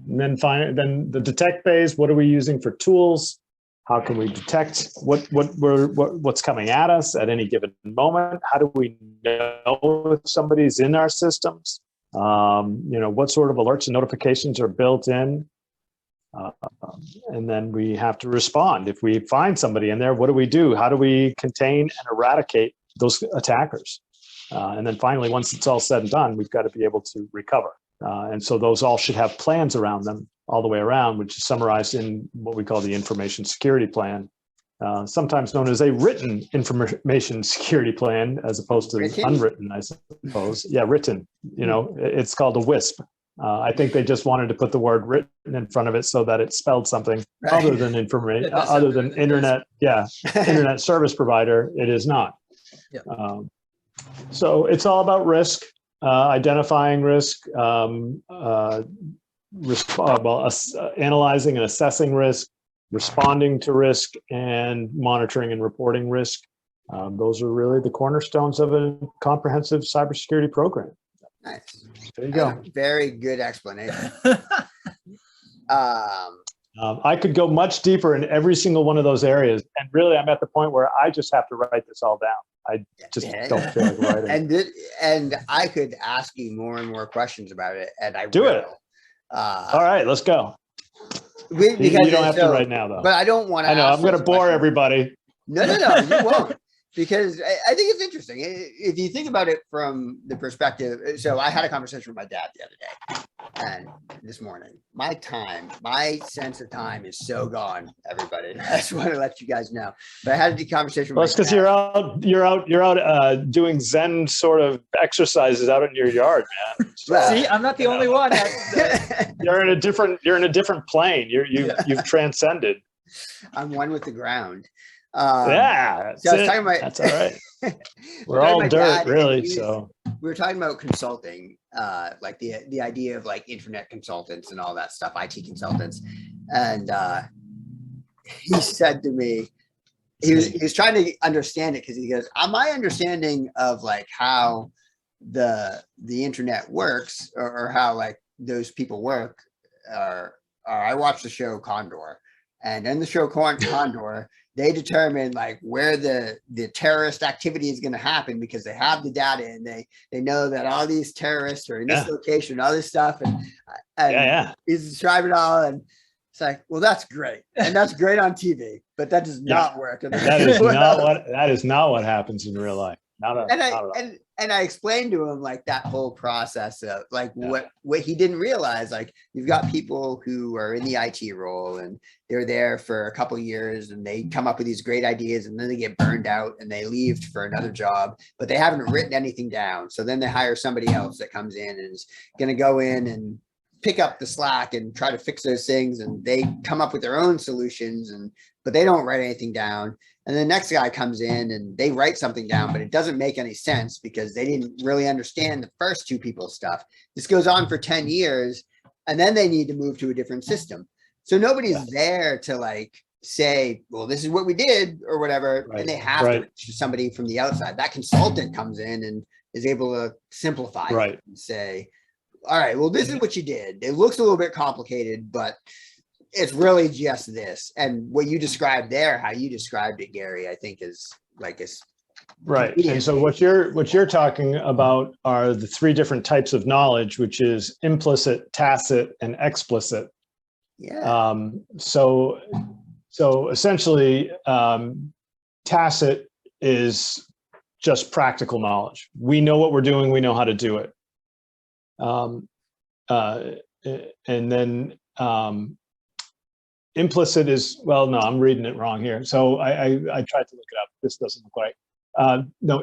And then the detect phase, what are we using for tools? How can we detect what's coming at us at any given moment? How do we know if somebody's in our systems? What sort of alerts and notifications are built in? And then we have to respond. If we find somebody in there, what do we do? How do we contain and eradicate those attackers? And then finally, once it's all said and done, we've got to be able to recover. And so those all should have plans around them all the way around, which is summarized in what we call the information security plan, sometimes known as a written information security plan, as opposed to unwritten, I suppose. Yeah, written. It's called a WISP. I think they just wanted to put the word written in front of it so that it spelled something other than information, other than internet. Yeah, internet service provider. It is not. Yeah. So it's all about risk, identifying risk, analyzing and assessing risk, responding to risk, and monitoring and reporting risk. Those are really the cornerstones of a comprehensive cybersecurity program. Nice. There you go. Very good explanation. I could go much deeper in every single one of those areas. And really, I'm at the point where I just have to write this all down. I just don't feel like writing. And I could ask you more and more questions about it. And I do will. it. All right, let's go. Because you don't have to right now, though. But I don't want to. I know. I'm going to bore everybody. No, you won't. Because I think it's interesting. If you think about it from the perspective, so I had a conversation with my dad the other day and this morning. My sense of time is so gone, everybody. I just want to let you guys know. But I had a conversation with that's because you're out doing Zen sort of exercises out in your yard, man. Well, see, I'm not the only one. You're in a different plane. You've transcended. I'm one with the ground. Yeah, so I was talking about, that's all right. We're all dirt, really. So we were talking about consulting, like the idea of like internet consultants and all that stuff, IT consultants, and he said to me, he was trying to understand it because he goes, my understanding of like how the internet works or how like those people work are I watched the show Condor, and in the show Condor. They determine like where the terrorist activity is going to happen because they have the data and they know that all these terrorists are in this location, all this stuff, and he's describing it all, and it's like, well, that's great, and that's great on TV, but that does not work. That is not what happens in real life. And I explained to him like that whole process of like what he didn't realize. Like you've got people who are in the IT role and they're there for a couple of years and they come up with these great ideas and then they get burned out and they leave for another job, but they haven't written anything down. So then they hire somebody else that comes in and is going to go in and pick up the slack and try to fix those things. And they come up with their own solutions but they don't write anything down. And the next guy comes in and they write something down, but it doesn't make any sense because they didn't really understand the first two people's stuff. This goes on for 10 years. and then they need to move to a different system. So nobody's there to like say, well, this is what we did or whatever. Right, And they have right. to somebody from the outside. That consultant comes in and is able to simplify Right. it and say, all right, well, this is what you did. It looks a little bit complicated, but it's really just this. And what you described there, how you described it, Gary, I think is like it's Right. And so what you're talking about are the three different types of knowledge, which is implicit, tacit, and explicit. yeah. So essentially, tacit is just practical knowledge. We know what we're doing. We know how to do it. And then implicit is, well, no, I'm reading it wrong here. So I tried to look it up. This doesn't look right. No,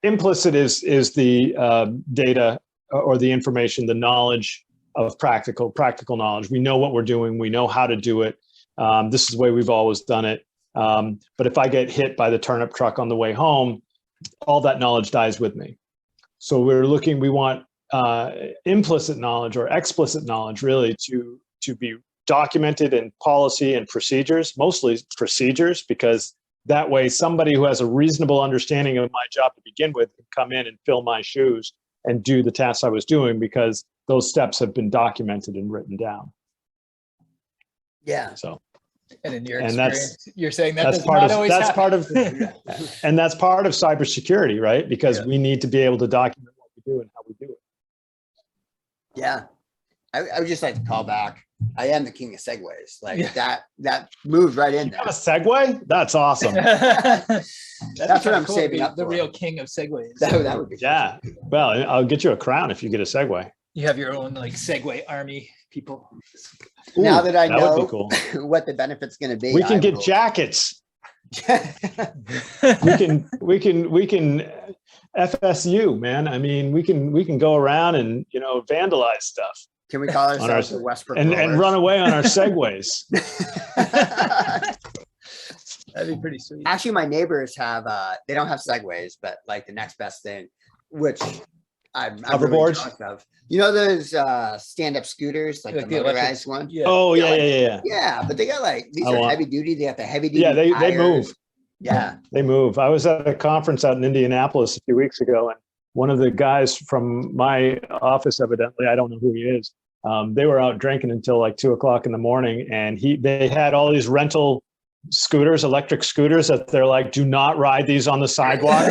implicit is the data or the information, the knowledge of practical knowledge. We know what we're doing. We know how to do it. This is the way we've always done it. But if I get hit by the turnip truck on the way home, all that knowledge dies with me. So we want implicit knowledge or explicit knowledge really to be documented in policy and procedures, mostly procedures, because that way somebody who has a reasonable understanding of my job to begin with can come in and fill my shoes and do the tasks I was doing because those steps have been documented and written down. Yeah. So, And in your and experience, you're saying that that's does part not of always that's happen. part of and that's part of cybersecurity, right? Because we need to be able to document what we do and how we do it. Yeah. I would just like to call back. I am the king of segues. Like Yeah. that moved right in You there. have a segue? That's awesome. That's what I'm cool, saving the, up the for. real king of segues. That would be Yeah. Well, I'll get you a crown if you get a segue. You have your own like segue army people. Now Ooh, that I would know be cool. what the benefit's going to be. We can I get will- jackets. We can FSU, man. I mean, we can go around and, vandalize stuff Can we call our- ourselves the Westbrook and Rollers? run away on our segways. That'd be pretty sweet. Actually, my neighbors have they don't have segways, but like the next best thing, which I'm really Hoverboards? jealous of. You know those stand-up scooters, like Like the the electric- motorized one? Yeah. Oh, Yeah, yeah. Yeah, but they got like these I are want- heavy duty. They got the heavy duty. Yeah, they tires. move. Yeah. They move. I was at a conference out in Indianapolis a few weeks ago, and one of the guys from my office, evidently, I don't know who he is, they were out drinking until like 2:00 in the morning, and they had all these rental scooters, electric scooters, that they're like, do not ride these on the sidewalk,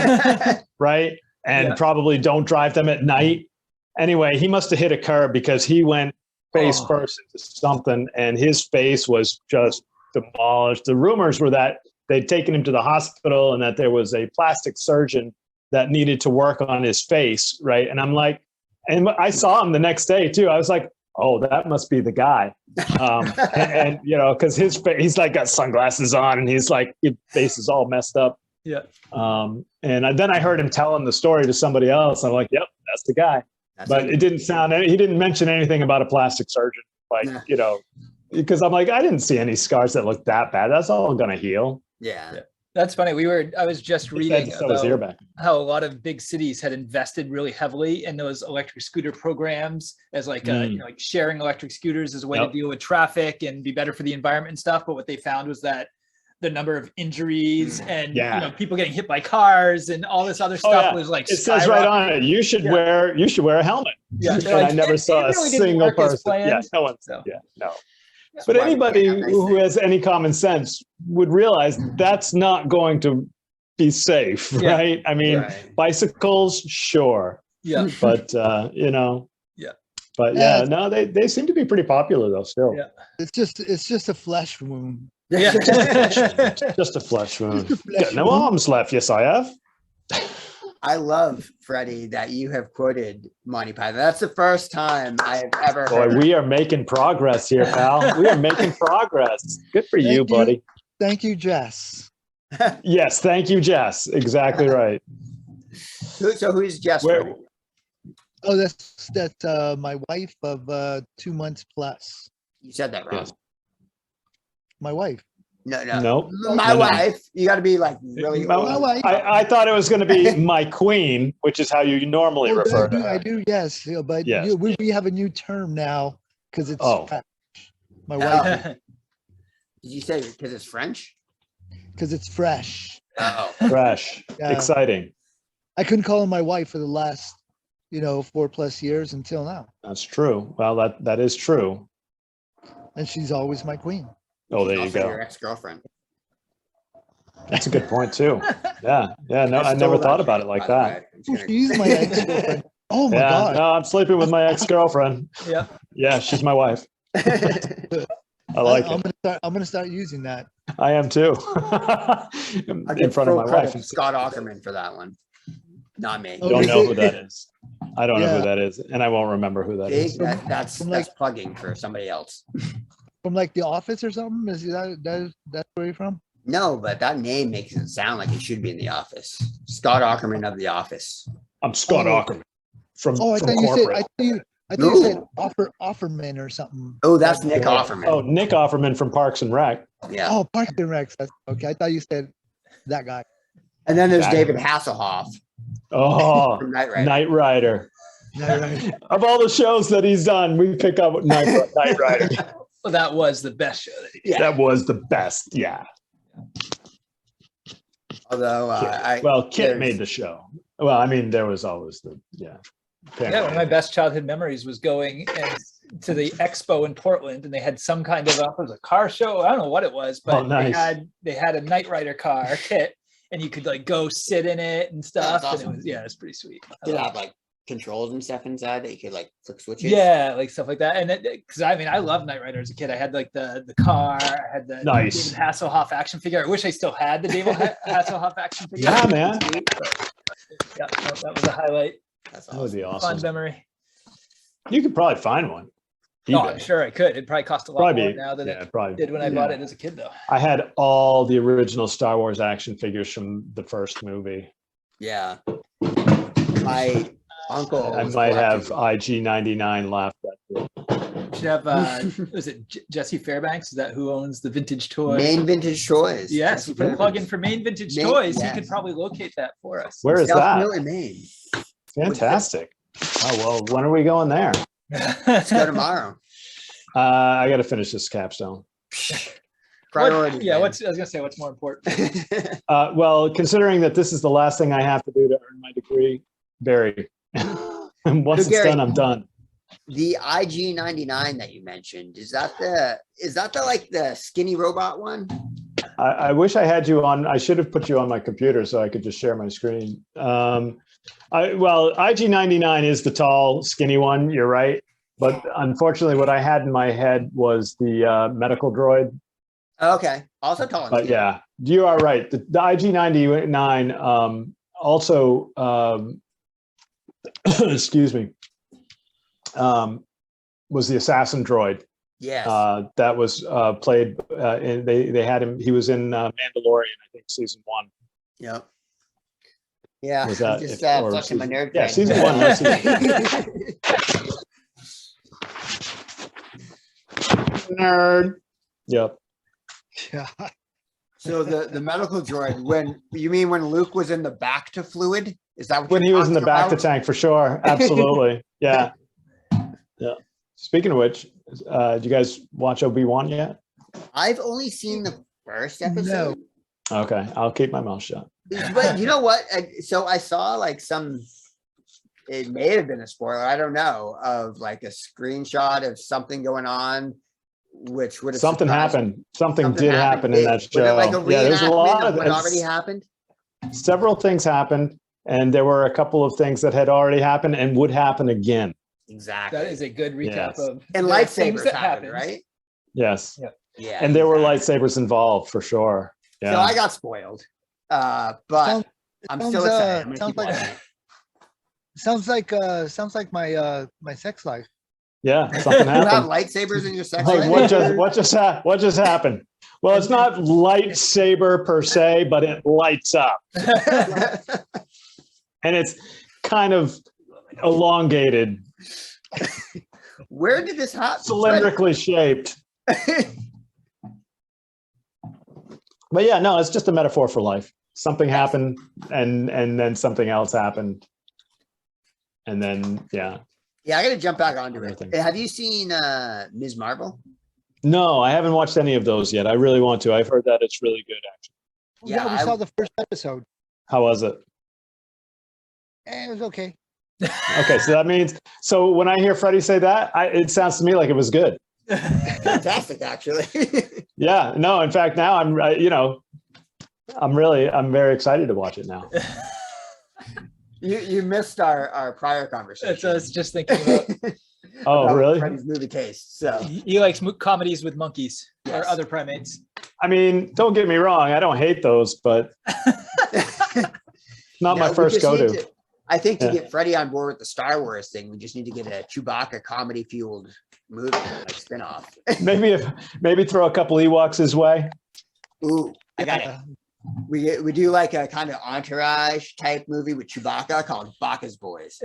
right? And Yeah. probably don't drive them at night. Anyway, he must have hit a curb because he went face Oh. first into something, and his face was just demolished. The rumors were that they'd taken him to the hospital and that there was a plastic surgeon that needed to work on his face, right? And I'm like, and I saw him the next day too. I was like, oh, that must be the guy. And because his face, he's like got sunglasses on and he's like, his face is all messed up. Yeah. And then I heard him telling the story to somebody else. I'm like, yep, that's the guy. But it didn't sound, he didn't mention anything about a plastic surgeon, like, Nah. because I'm like, I didn't see any scars that look that bad. That's all going to heal. Yeah. That's funny. I was just He said reading so his ear about back. how a lot of big cities had invested really heavily in those electric scooter programs as like like sharing electric scooters as a way Yep. to deal with traffic and be better for the environment and stuff. But what they found was that the number of injuries and people getting hit by cars and all this other stuff was like It says right on skyrocketing. it, you should wear a helmet. Yeah, And they're like, I never "It saw a really didn't single work as person. Yeah, planned." no one. So. Yeah, no. That's But why we anybody can't have nice who things. has any common sense would realize that's not going to be safe, Yeah. right? I mean, Right. bicycles, sure, Yeah. but Yeah. But no, they seem to be pretty popular though. Still, Yeah. It's just a flesh wound. Yeah. just a flesh wound. Just a flesh Got no wound. arms left. Yes, I have. I love, Freddie, that you have quoted Monty Python. That's the first time I've ever Boy, heard. we are making progress here, pal. We are making progress. Good for you, Thank you. buddy. Thank you, Jess. Yes, thank you, Jess. Exactly right. So who's Jess? Where- Freddie? Oh, that's my wife of 2 months plus. You said that wrong. Yes. My wife. No. No. My No, no. wife. You got to be like really My old. My wife. I thought it was going to be my queen, which is how you normally Oh, refer I to do, her. I do, yes. Yeah, but Yes. we have a new term now. because it's Oh. French. My Oh. wife, Did you say because it's French? because it's fresh. Oh, Fresh, Yeah. exciting. I couldn't call her my wife for the last, 4+ years until now, That's true. Well, that is true. and she's always my queen. Oh, there you also go. Your ex-girlfriend. That's a good point too. Yeah. No, I stole never that thought about joke, it like by the that. way. I'm just gonna- She's my ex-girlfriend. Oh my Yeah. god! No, I'm sleeping with my ex-girlfriend. Yeah. Yeah, she's my wife. I like I'm it. gonna start using that. I am too. I'll In give front of full my credit wife. to Scott Ackerman for that one. Not me. Oh, Don't is know it? who that is. I don't know Yeah. who that is, and I won't remember who that See, is. that's from like- plugging for somebody else. From like The Office or something? Is that's where you're from? No, but that name makes it sound like it should be in The Office. Scott Ackerman of The Office. I'm Scott Oh. Ackerman from Oh, I from thought you said. corporate. I thought you said No. Offerman or something. Oh, that's Nick Offerman. Oh, Nick Offerman from Parks and Rec. Yeah. Oh, Parks and Recs. Okay, I thought you said that guy. And then there's Exactly. David Hasselhoff Oh, from Knight Rider. Knight Rider. Yeah, right. Of all the shows that he's done, we pick up Knight Rider. Well, that was the best show that he did. That was the best. Yeah. Although Well, Kit there's- made the show. Well, I mean, there was always the Yeah, one of my best childhood memories was going to the expo in Portland, and they had some kind of it was a car show. I don't know what it was, but Oh, nice. they had a Knight Rider car kit, and you could like go sit in it and stuff. That's And awesome. it was pretty sweet. I did it loved have like controls and stuff inside that you could like flick switches. Yeah, like stuff like that. And because I mean, I loved Knight Rider as a kid. I had like the car, I had the Nice. David Hasselhoff action figure. I wish I still had the David Hasselhoff action figure. Yeah, man. Yeah, that was a highlight. That's That would awesome. be Fun awesome. memory. You could probably find one. Oh, I'm eBay. sure I could. It'd probably cost a lot Probably, more now than yeah, it probably. did when I bought it as a kid, though. I had all the original Star Wars action figures from the first movie. Yeah. My uncle. I was might have collecting- IG-99 left. You should have, was it Jesse Fairbanks? Is that who owns the vintage toy? Main Vintage Toys. Yes, we put a plug in for Main Vintage Main- Toys. He yes. could probably locate that for us. Where is South that? Milton, Maine. Fantastic. Oh, well, when are we going there? Let's go tomorrow. I got to finish this capstone. Priority. Yeah, man. I was gonna say, what's more important? Well, considering that this is the last thing I have to do to earn my degree, Barry. And once So, it's Gary- done, I'm done. The IG-99 that you mentioned, is that the like the skinny robot one? I wish I had you on. I should have put you on my computer so I could just share my screen. Well, IG-99 is the tall, skinny one. You're right. But unfortunately, what I had in my head was the medical droid. Okay. Also tall and But skinny. yeah, you are right. The IG-99 also, excuse me, was the assassin droid. Yes. That was played, and they had him. He was in Mandalorian, I think, season 1. Yep. Yeah. Was that I'm just if- or flexing my season- nerd yeah, cred. season 1. Not season Nerd. Yep. Yeah. So the medical droid, when Luke was in the back to fluid, is that what When you're he was in the talking back to about? tank, for sure. Absolutely. Yeah. Yeah. Speaking of which, did you guys watch Obi-Wan yet? I've only seen the first episode. Okay, I'll keep my mouth shut. But you know what? So I saw like it may have been a spoiler, I don't know, of like a screenshot of something going on, which would have Something surprised me. happened. Something did happen in that Was show. it like a Yeah, there's a lot reenactment of what already happened? several things happened, and there were a couple of things that had already happened and would happen again. Exactly. That is a good recap Yes. of And the things lightsabers that happened, happened. right? Yes, Yeah. and there were exactly. lightsabers involved for sure. Yeah. So I got spoiled. But Sounds- I'm sounds, still excited. uh, I'm gonna sounds keep like- watching it. Sounds like my sex life. Yeah, something You have happened. lightsabers in your sex Like, life? what just happened? Well, it's not lightsaber per se, but it lights up, and it's kind of elongated, Where did this happen? cylindrically shaped. But yeah, no, it's just a metaphor for life. Something happened, and then something else happened, and then yeah, Yeah, I gotta jump back onto it. Everything. Have you seen Ms. Marvel? No, I haven't watched any of those yet. I really want to. I've heard that it's really good, actually. Yeah, Yeah, we saw the first episode. How was it? It was okay. Okay, so that means, so when I hear Freddie say that, it sounds to me like it was good. Fantastic, actually. Yeah, no, in fact, now I'm, I'm very excited to watch it now. You missed our prior conversation. That's what I was just thinking about. Oh, about really? Freddie's movie taste. So He likes comedies with monkeys or Yes. other primates. I mean, don't get me wrong. I don't hate those, but not my we first just need go-to. I think to Yeah. get Freddie on board with the Star Wars thing, we just need to get a Chewbacca comedy fueled movie, like spinoff. Maybe throw a couple Ewoks his way. Ooh, I got it. We do like a kind of entourage type movie with Chewbacca called Bacca's Boys.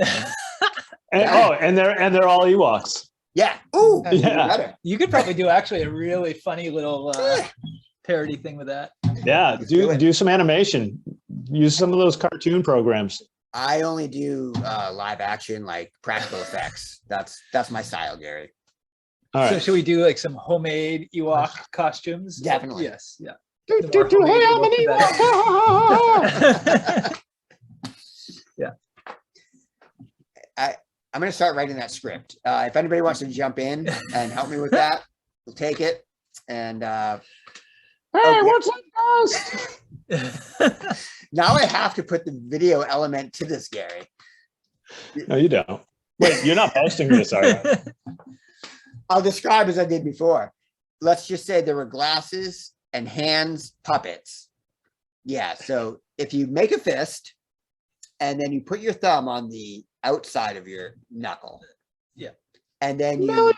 And they're all Ewoks. Yeah. Ooh, Yeah. even better. You could probably do actually a really funny little parody thing with that. Yeah, do it. do some animation. Use some of those cartoon programs. I only do live action, like practical effects. That's my style, Gary. All So right. should we do like some homemade Ewok costumes? Definitely. Yes. Yeah. Do, The more do, homemade hey, you I'm an look, the Ewok. I'm going to start writing that script. If anybody wants to jump in and help me with that, we'll take it. And Hey, yeah. what's up, guys? now I have to put the video element to this, Gary. No, you don't. Wait, you're not posting this, are you? I'll describe as I did before. Let's just say there were glasses and hands puppets. Yeah, so if you make a fist and then you put your thumb on the outside of your knuckle. Yeah. And then you $1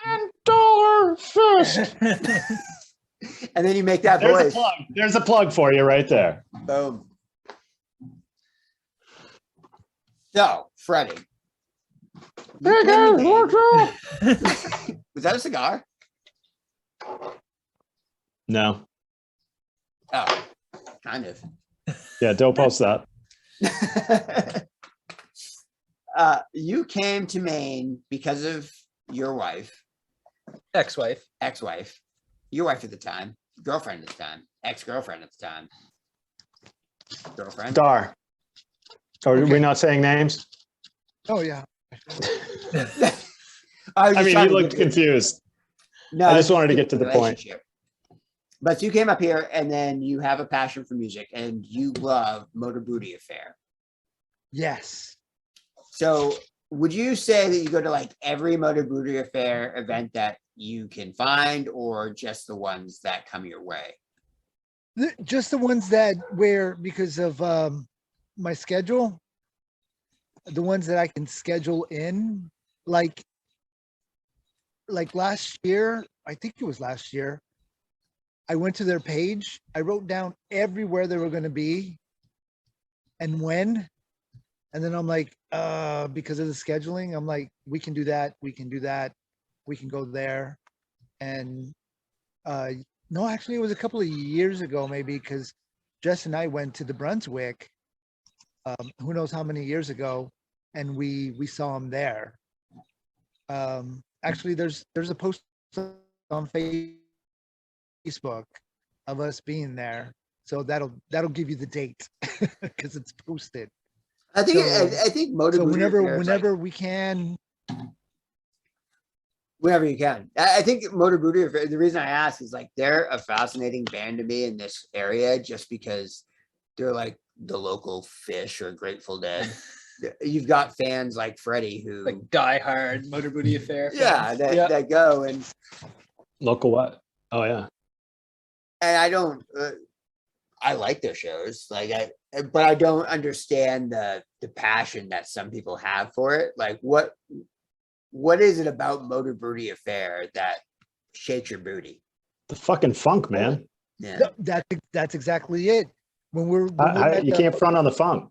million fist. and then you make that There's a voice. plug. There's a plug for you right there. Boom. So, Freddie. you Hey came guys, to what's me- up? Was that a cigar? No. Oh, kind of. Yeah, don't post that. You came to Maine because of your wife, Ex-wife. ex-wife, your wife at the time, girlfriend at the time, ex-girlfriend at the time, girlfriend. Dar. Are we Okay. not saying names? Oh yeah. I I mean, he looked confused. No, I just wanted to get to the point. relationship. But you came up here and then you have a passion for music and you love Motor Booty Affair. Yes. So would you say that you go to like every Motor Booty Affair event that you can find or just the ones that come your way? Just the ones that where because of my schedule, the ones that I can schedule in, like last year, I think it was last year, I went to their page. I wrote down everywhere they were going to be and when. And then I'm like, because of the scheduling, I'm like, we can do that. We can do that. We can go there. And no, actually, it was a couple of years ago, maybe, because Jess and I went to the Brunswick, who knows how many years ago, and we saw him there. Actually, there's a post on Facebook of us being there, so that'll give you the date because it's posted. I think So- I think Motor So Booty Affair is like- whenever we can, whenever you can. I think Motor Booty Affair, the reason I ask is like they're a fascinating band to me in this area just because they're like the local Fish or Grateful Dead. You've got fans like Freddie who Like Die Hard, Motor Booty Affair. yeah, fans. that go and Local what? Oh, yeah. I don't I like their shows but I don't understand the passion that some people have for it. Like what is it about Motor Booty Affair that shakes your booty? The fucking funk, man. Yeah. that's exactly it. When we're You can't front on the funk.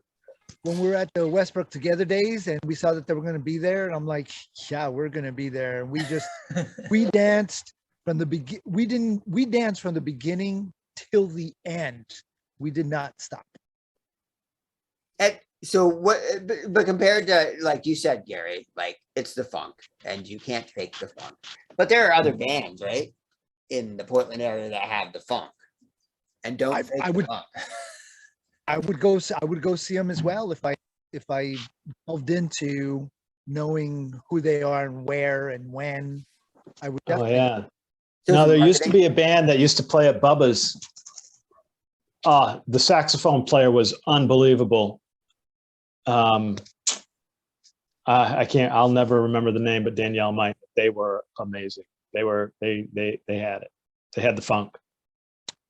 when we were at the Westbrook Together days and we saw that they were going to be there, and I'm like, yeah, we're going to be there. And we danced from the we danced from the beginning till the end. We did not stop. And So what, but compared to, like you said, Gary, like it's the funk and you can't fake the funk. But there are other bands, right? In the Portland area that have the funk and don't fake I the would funk. I would go see them as well if I delved into knowing who they are and where and when. I would Oh definitely. yeah. So No, it's there used to marketing. be a band that used to play at Bubba's. The saxophone player was unbelievable. I can't, I'll never remember the name, but Danielle might. They were amazing. They had it. They had the funk.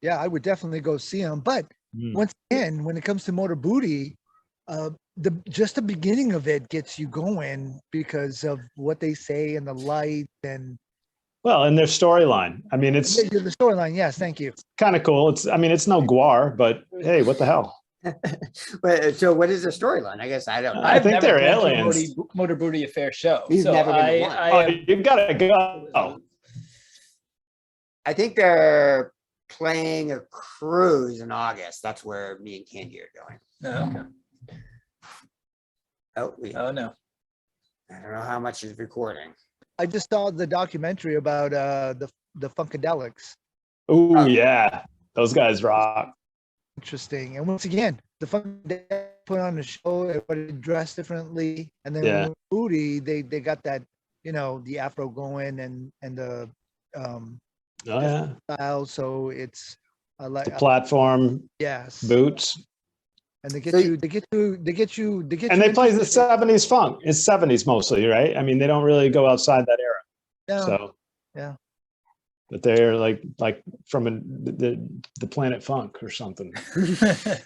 Yeah, I would definitely go see them. But Mm. once again, when it comes to Motor Booty, just the beginning of it gets you going because of what they say and the light and Well, and their storyline. I mean, it's the storyline. Yes, thank you. kind of cool. It's no guar, but hey, what the hell? But so what is the storyline? I guess I don't know. I think never they're been to a aliens. Motor Booty Affair show. You've so never been to I, one. I Oh, am- you gotta go. I think they're playing a cruise in August. That's where me and Candy are going. no, okay. Oh no. I don't know how much is recording. I just saw the documentary about the Funkadelics. Oh yeah, those guys rock. Interesting. And once again, the Funkadelics put on a show, everybody dressed differently, and then Yeah. with Booty, they got that, you know, the afro going and the Oh yeah, style. So it's I like the platform yes. boots, And they get So- you, they get you. and they play the interested. '70s funk. It's '70s mostly, right? I mean, they don't really go outside that era. Yeah. So Yeah. but they're like from the Planet Funk or something. I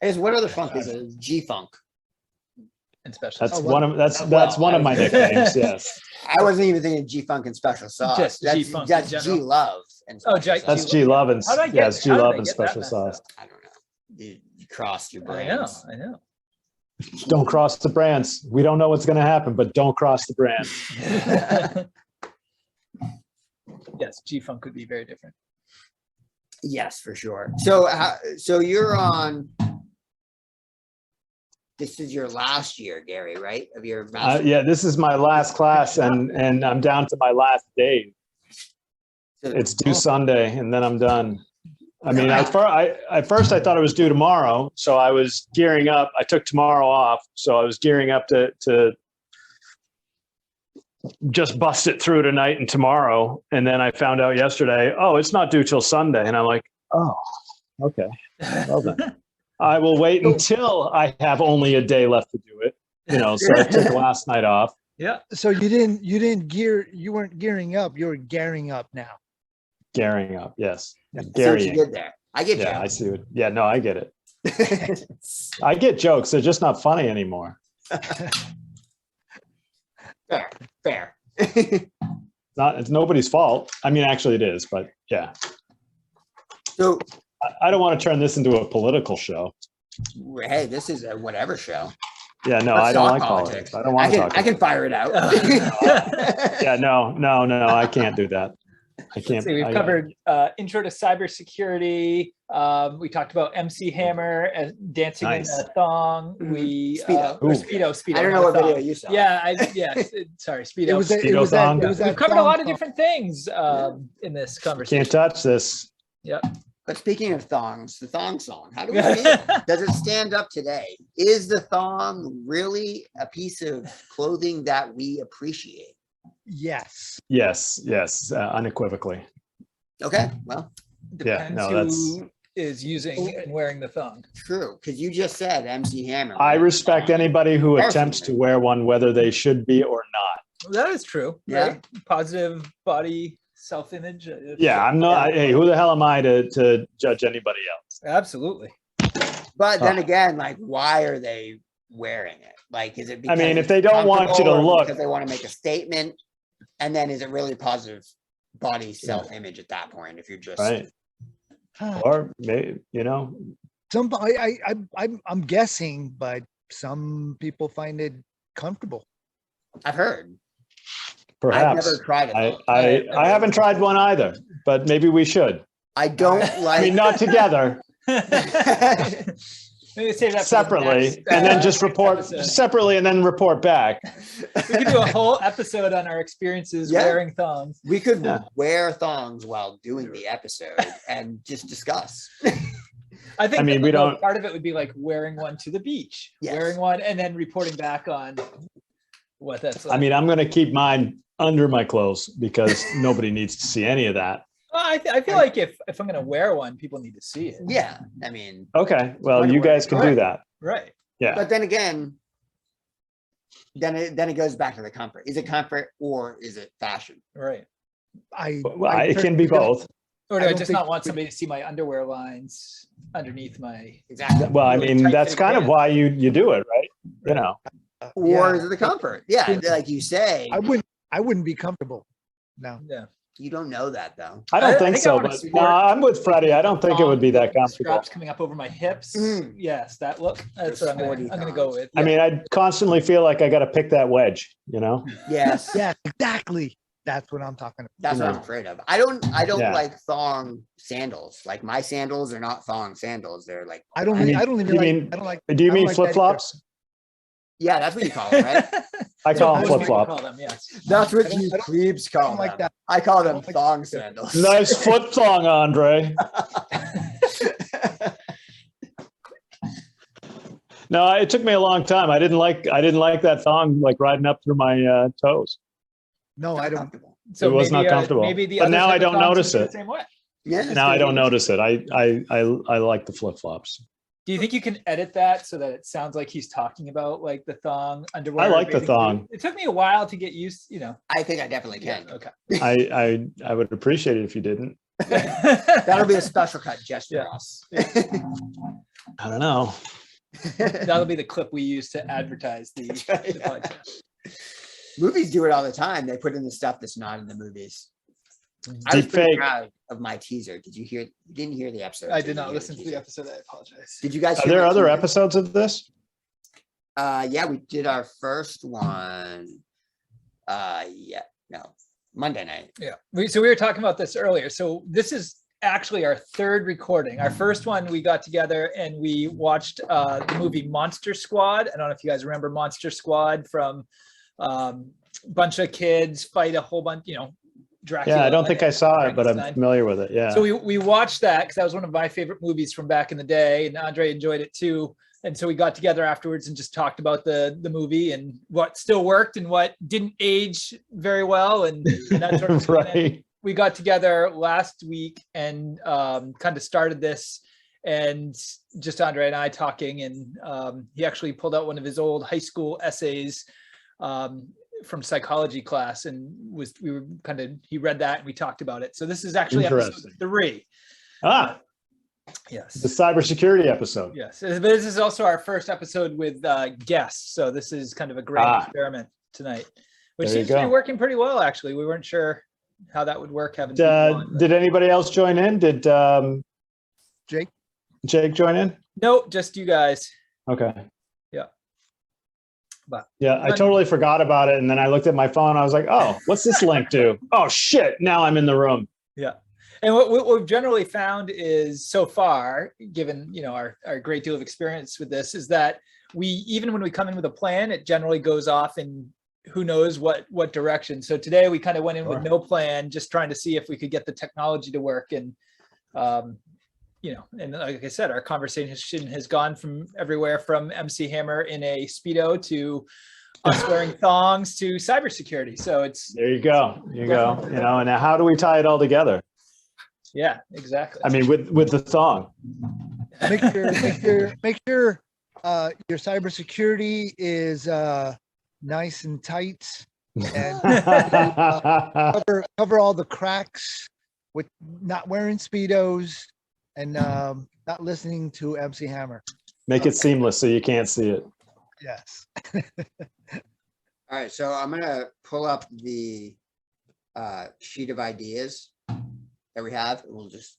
guess what other funk is a G funk? And special. That's Oh, well, one of that's well, one of my nicknames. Yes, I wasn't even thinking G funk and special sauce. Just that's G-funk in that's general. G love and Oh, special G- sauce. that's G Love and How did I get- yeah, it's G how did Love I and get that special messed sauce. up? I don't know. You crossed your I know. brands. I know. Don't cross the brands. We don't know what's going to happen, but don't cross the brands. Yes, G Funk could be very different. Yes, for sure. So, so you're on. This is your last year, Gary, right? Of your master's. Yeah, this is my last class, and I'm down to my last day. So- It's due Sunday, and then I'm done. I mean, at first I thought it was due tomorrow, so I was gearing up. I took tomorrow off, so I was gearing up to just bust it through tonight and tomorrow. And then I found out yesterday, oh, it's not due till Sunday, and I'm like, oh, okay. Well then, I will wait until I have only a day left to do it. You know, so I took last night off. Yeah. So you weren't gearing up, you were gearing up now. Gearing up, yes. I see what you Garying. did there. I get Yeah, I you. see what. Yeah, no, I get it. I get jokes. They're just not funny anymore. Fair. It's nobody's fault. I mean, actually, it is, but yeah, So, I don't want to turn this into a political show. hey, this is a whatever show. Yeah, no, Let's I don't talk like politics. politics. I don't want to talk. I can fire it out. Yeah, no, I can't do that. I can't. So we've covered intro to cybersecurity. We talked about MC Hammer dancing Nice. in a thong. Mhm. We Speedo. or Speedo. I don't know not what a thong. video you saw. Yeah, sorry, Speedo. It was that. It Speedo was that. thong. It was that. We've covered a lot of thong different things in this conversation. Can't touch this. Yep. But speaking of thongs, the thong song, how do we feel? Does it stand up today? Is the thong really a piece of clothing that we appreciate? Yes. Yes, unequivocally. Okay, well, Yeah, Depends no, who is using and wearing the thong. true, because you just said MC Hammer. I respect anybody who Personally. attempts to wear one, whether they should be or not. That is true. Yeah. Right? Positive body self-image. Yeah, I'm not. Hey, who the hell am I to judge anybody else? Absolutely. But then again, like, why are they wearing it? Like, is it because mean, if it's they don't want you to comfortable or look- because they want to make a statement? And then is it really positive body self-image at that point? If you're just Right? Or maybe, you know, Some I'm guessing, but some people find it comfortable. I've heard. perhaps. I've never tried it. I, though. I haven't tried one either, but maybe we should. I don't I like. mean, not together. Maybe save that for the separately, next, and then just report episode. separately, and then report back. We could do a whole episode on our experiences Yeah. wearing thongs. We could Yeah. wear thongs while doing the episode and just discuss. I think mean, that, we though, don't- part of it would be like wearing one to the beach, Yes. wearing one, and then reporting back on what that's like. I mean, I'm going to keep mine under my clothes because nobody needs to see any of that. Well, I feel like if I'm going to wear one, people need to see it. Yeah, I mean, Okay, well, Might you work. guys can do that. Right. Yeah. but then again, then it goes back to the comfort. Is it comfort or is it fashion? Right. Well, it can be both. Or do I I don't just think not want we- somebody to see my underwear lines underneath my? Exactly. Well, I Really mean, tight that's fitting kind of pants. why you do it, right? You know. Or Yeah. is it the comfort? Yeah, like you say, I wouldn't be comfortable. No. Yeah. you don't know that though. I I don't think think I so, wanna but sport no, I'm with Freddie. I don't think it would be that The comfortable. straps coming up over my hips. Mm. Yes, that look. That's what I'm sporty going to go thongs. with. I mean, I constantly feel like I got to pick that wedge, you know? Yes, Yeah, exactly. That's what I'm talking about. that's what I'm No. afraid of. I don't Yeah. like thong sandals. Like my sandals are not thong sandals. They're like, I don't. mean- I don't even you like. mean- I don't like. Do you I mean like that either. flip flops? yeah, that's what you call them, right? I call them Most flip people flops. call them, yes. That's what I don't- you I don't- plebes I call don't like them. that. I call I them don't like thong that. sandals. Nice foot thong, Andre. No, it took me a long time. I didn't like that thong like riding up through my toes. No, I don't. Comfortable. So It was maybe, not comfortable. Maybe the But others now have I the don't thongs notice the it. Same way. Yeah. Now I don't notice it. I like the flip flops. Do you think you can edit that so that it sounds like he's talking about like the thong underwear? I like the bathing thong. suit? It took me a while to get used, I think I definitely can. Okay. I would appreciate it if you didn't. That'll be a special cut just for Yeah. us. I don't know. That'll be the clip we use to advertise the right. podcast. Movies do it all the time. They put in the stuff that's not in the movies. I was Deep pretty fake. proud of my teaser. Did you hear? You didn't hear the episode. I so did you not hear listen to the teaser. episode. I apologize. Did you guys? Are hear there my other teaser? episodes of this? Yeah, we did our first one. Monday night. Yeah. So we were talking about this earlier. So this is actually our third recording. Our first one, we got together and we watched the movie Monster Squad. I don't know if you guys remember Monster Squad from bunch of kids fight a whole bunch, Dracula. Yeah, I don't think I saw it, but I'm Frankenstein. familiar with it. Yeah. So we watched that because that was one of my favorite movies from back in the day, and Andre enjoyed it too. And so we got together afterwards and just talked about the movie and what still worked and what didn't age very well and that sort of thing. And Right. we got together last week and kind of started this, and just Andre and I talking, and he actually pulled out one of his old high school essays from psychology class, and he read that and we talked about it. So this is actually episode Interesting. 3. Ah, Yes. the cybersecurity episode. Yes. But this is also our first episode with guests. So this is kind of a great Ah. experiment tonight, which There you seems to be go. working pretty well, actually. We weren't sure how that would work having people on, but- Did anybody else join in? Did Jake. Jake join in? No, just you guys. Okay. Yeah. But- Yeah, I totally forgot about it. And then I looked at my phone. I was like, oh, what's this link to? Oh, shit. Now I'm in the room. Yeah. And what we've generally found is so far, given, our great deal of experience with this, is that even when we come in with a plan, it generally goes off in who knows what direction. So today we kind of went in with Sure. no plan, just trying to see if we could get the technology to work. And, and like I said, our conversation has gone from everywhere from MC Hammer in a Speedo to us wearing thongs to cybersecurity. So it's, There you go. You go. And now how do we tie it all together? yeah, exactly. I mean, with the thong. Make sure your cybersecurity is nice and tight, and cover all the cracks with not wearing speedos and not listening to MC Hammer. Make it seamless so you can't see it. Yes. All right, so I'm gonna pull up the sheet of ideas that we have. We'll just.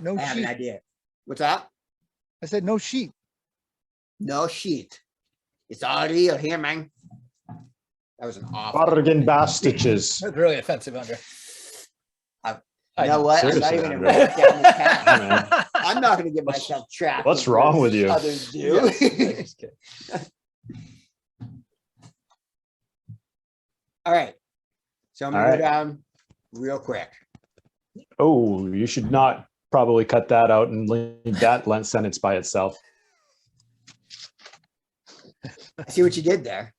No I have an sheet. idea. What's that? I said no sheet. No sheet. It's all real here, man. That was an awful. Bargain bastages. That's really offensive, Andre. You know what? I'm not Seriously, even gonna Andre. write down this cat. Man. I'm I'm not going to get myself trapped. What's wrong with you? Others do. Yeah, just kidding. All right. So I'm going All to go right. down real quick. Oh, you should not probably cut that out and leave that sentence by itself. I see what you did there.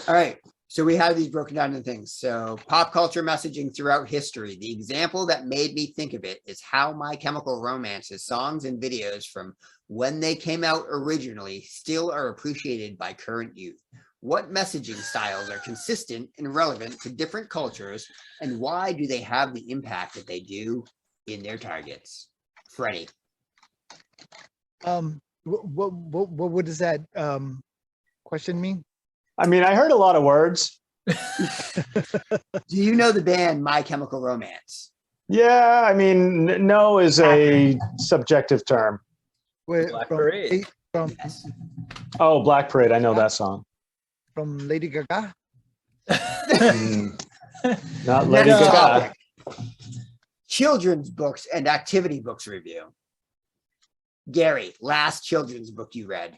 All right. So we have these broken down into things. So pop culture messaging throughout history. The example that made me think of it is how My Chemical Romance's songs and videos from when they came out originally still are appreciated by current youth. What messaging styles are consistent and relevant to different cultures, and why do they have the impact that they do in their targets? Freddie. What does that question mean? I mean, I heard a lot of words. Do you know the band My Chemical Romance? Yeah, I mean, no is a subjective term. Black Parade. From Yes. Oh, Black Parade. I know that song. from Lady Gaga. Not Lady Next Gaga. topic. Children's books and activity books review. Gary, last children's book you read.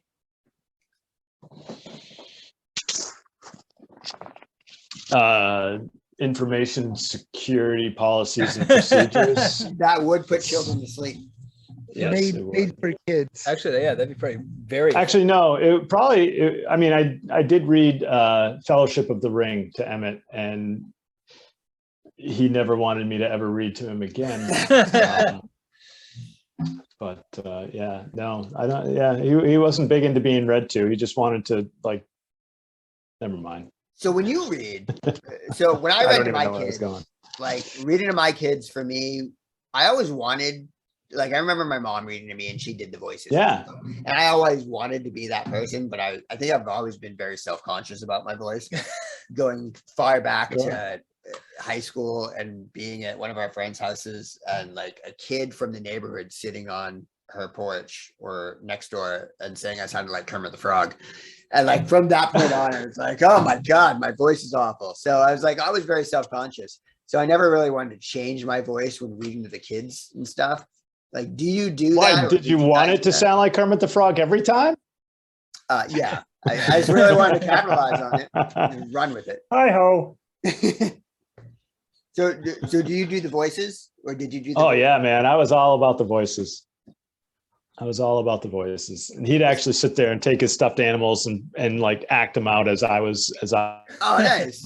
Information security policies and procedures. That would put children to sleep. Yes, made, it would. made for kids. Actually, yeah, that'd be probably very. Actually, no. I mean, I did read Fellowship of the Ring to Emmett, and he never wanted me to ever read to him again. But yeah, no, I don't. Yeah, he wasn't big into being read to. He just wanted to like. Never mind. So when you read, so when I I read don't to even my know where I was kids, going. like reading to my kids for me, I always wanted, like I remember my mom reading to me and she did the voices. Yeah. And I always wanted to be that person, but I think I've always been very self-conscious about my voice. Going far back Sure. to high school and being at one of our friends' houses and like a kid from the neighborhood sitting on her porch or next door and saying I sounded like Kermit the Frog. And like from that point on, it's like, oh my God, my voice is awful. So I was like, I was very self-conscious. So I never really wanted to change my voice when reading to the kids and stuff. Like, do you do Why that? or did you want guys it to do that? sound like Kermit the Frog every time? Yeah, I just really wanted to capitalize on it and run with it. Hi ho. So do you do the voices or did you do? The Oh yeah, man. I was all about the voices. And he'd actually sit there and take his stuffed animals and like act them out as I was Oh, nice.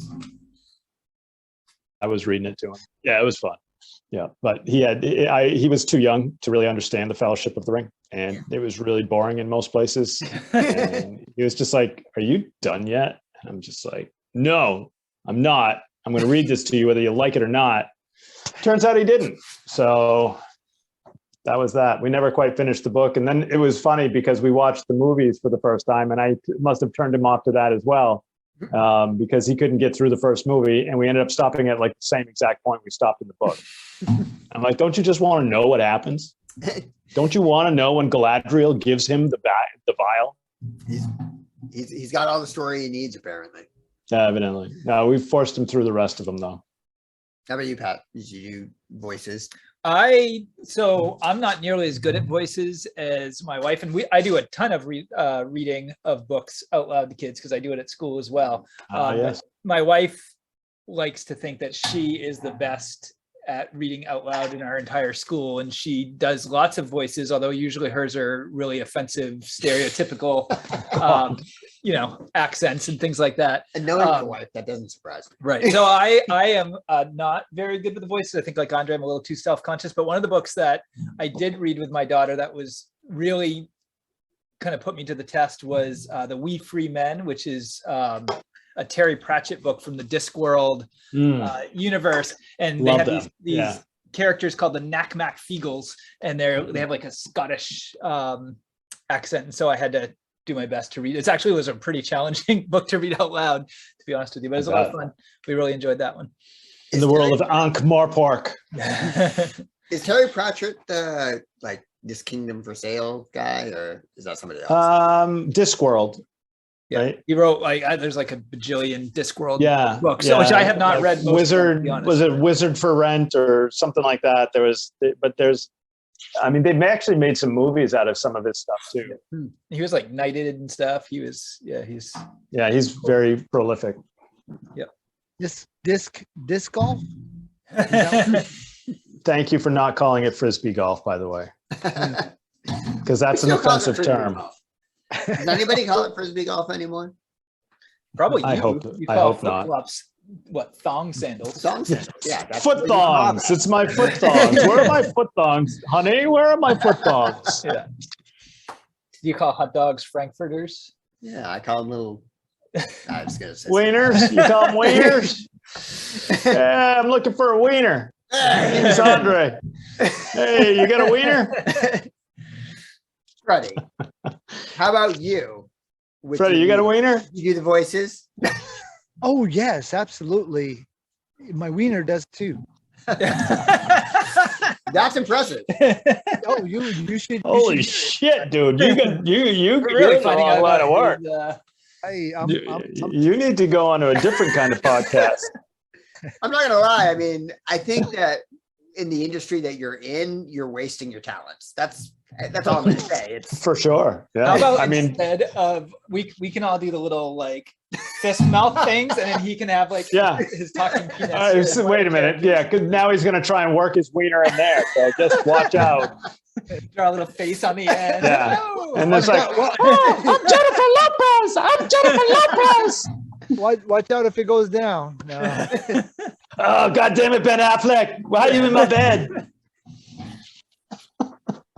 reading it to him. Yeah, it was fun. Yeah, but he was too young to really understand the Fellowship of the Ring, and it was really boring in most places. And he was just like, "Are you done yet?" And I'm just like, "No, I'm not. I'm going to read this to you whether you like it or not." Turns out he didn't. So that was that. We never quite finished the book. And then it was funny because we watched the movies for the first time, and I must have turned him off to that as well, because he couldn't get through the first movie, and we ended up stopping at like the same exact point we stopped in the book. I'm like, don't you just want to know what happens? Don't you want to know when Galadriel gives him the vial? He's got all the story he needs apparently. Evidently. No, we forced him through the rest of them though. How about you, Pat? Did you do voices? So I'm not nearly as good at voices as my wife, and I do a ton of reading of books out loud to kids because I do it at school as well. Yes. My wife likes to think that she is the best at reading out loud in our entire school, and she does lots of voices, although usually hers are really offensive, stereotypical, accents and things like that. And knowing your wife, that doesn't surprise me. Right. So I am not very good with the voices. I think like Andre, I'm a little too self-conscious, but one of the books that I did read with my daughter that was really kind of put me to the test was The We Free Men, which is a Terry Pratchett book from the Discworld universe. And they have these characters called the Knack-Mack Feagles, and they have like a Scottish accent. And so I had to do my best to read. It actually was a pretty challenging book to read out loud, to be honest with you, but it was a lot of fun. We really enjoyed that one. In the world of Ankh Morpork. Is Terry Pratchett like this Kingdom for Sale guy, or is that somebody else? Discworld. Yeah. right? He wrote there's like a bajillion Discworld Yeah, books, yeah, which I have not like read. Most of them, to Wizard, be honest. was it Wizard for Rent or something like that? I mean, they've actually made some movies out of some of his stuff too. He was like knighted and stuff. He's He's very prolific. Disc golf. Thank you for not calling it frisbee golf, by the way, because that's an Still call it offensive frisbee term. golf. Does anybody call it frisbee golf anymore? Probably I you. hope- You I call hope not. flip-flops, what, thong sandals? Song sandals. Yeah, that's Foot what you call thongs. that. It's my foot thongs. Where are my foot thongs, honey? Where are my foot thongs? Yeah. Do you call hot dogs frankfurters? Yeah, I call them little. I was gonna say Wieners? You call them wieners? Yeah, I'm looking for a wiener. It's Andre. Hey, you got a wiener? Freddie, how about you? Freddie, you got a wiener? You do the voices. Oh yes, absolutely. My wiener does too. That's impressive. Oh, you should. Holy you should shit, dude! You got you're Really a finding out lot of about work. his, You need to go on to a different kind of podcast. I'm not gonna lie. I mean, I think that in the industry that you're in, you're wasting your talents. That's all I'm gonna say. It's For sure. Yeah. How about I mean, instead of we can all do the little like fist mouth things, and then he can have like Yeah. his talking peanuts. so wait a minute. Yeah, because now he's going to try and work his wiener in there. So just watch out. Draw a little face on the end. Yeah. No. And it's like, oh, I'm Jennifer Lopez. watch out if it goes down. No. Oh, God damn it, Ben Affleck. Why are you in my bed?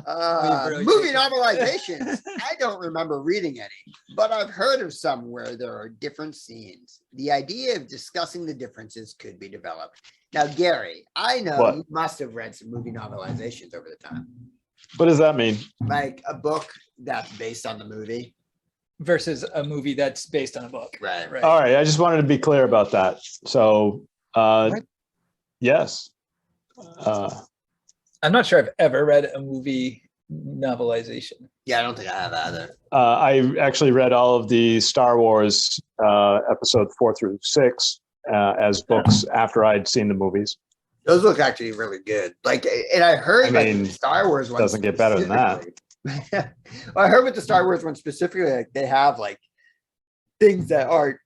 really movie taken- novelizations. I don't remember reading any, but I've heard of some where there are different scenes. The idea of discussing the differences could be developed. Now, Gary, I know What? you must have read some movie novelizations over the time, What does that mean? like a book that's based on the movie. Versus a movie that's based on a book. Right. Right. All right. I just wanted to be clear about that. So, What? yes. I'm not sure I've ever read a movie novelization. Yeah, I don't think I have either. I actually read all of the Star Wars episode 4 through 6 as books after I'd seen the movies. Those look actually really good. Like, and I heard I like mean, the Star Wars one doesn't get better than that. specifically- Well, I heard with the Star Wars one specifically, like they have like things that aren't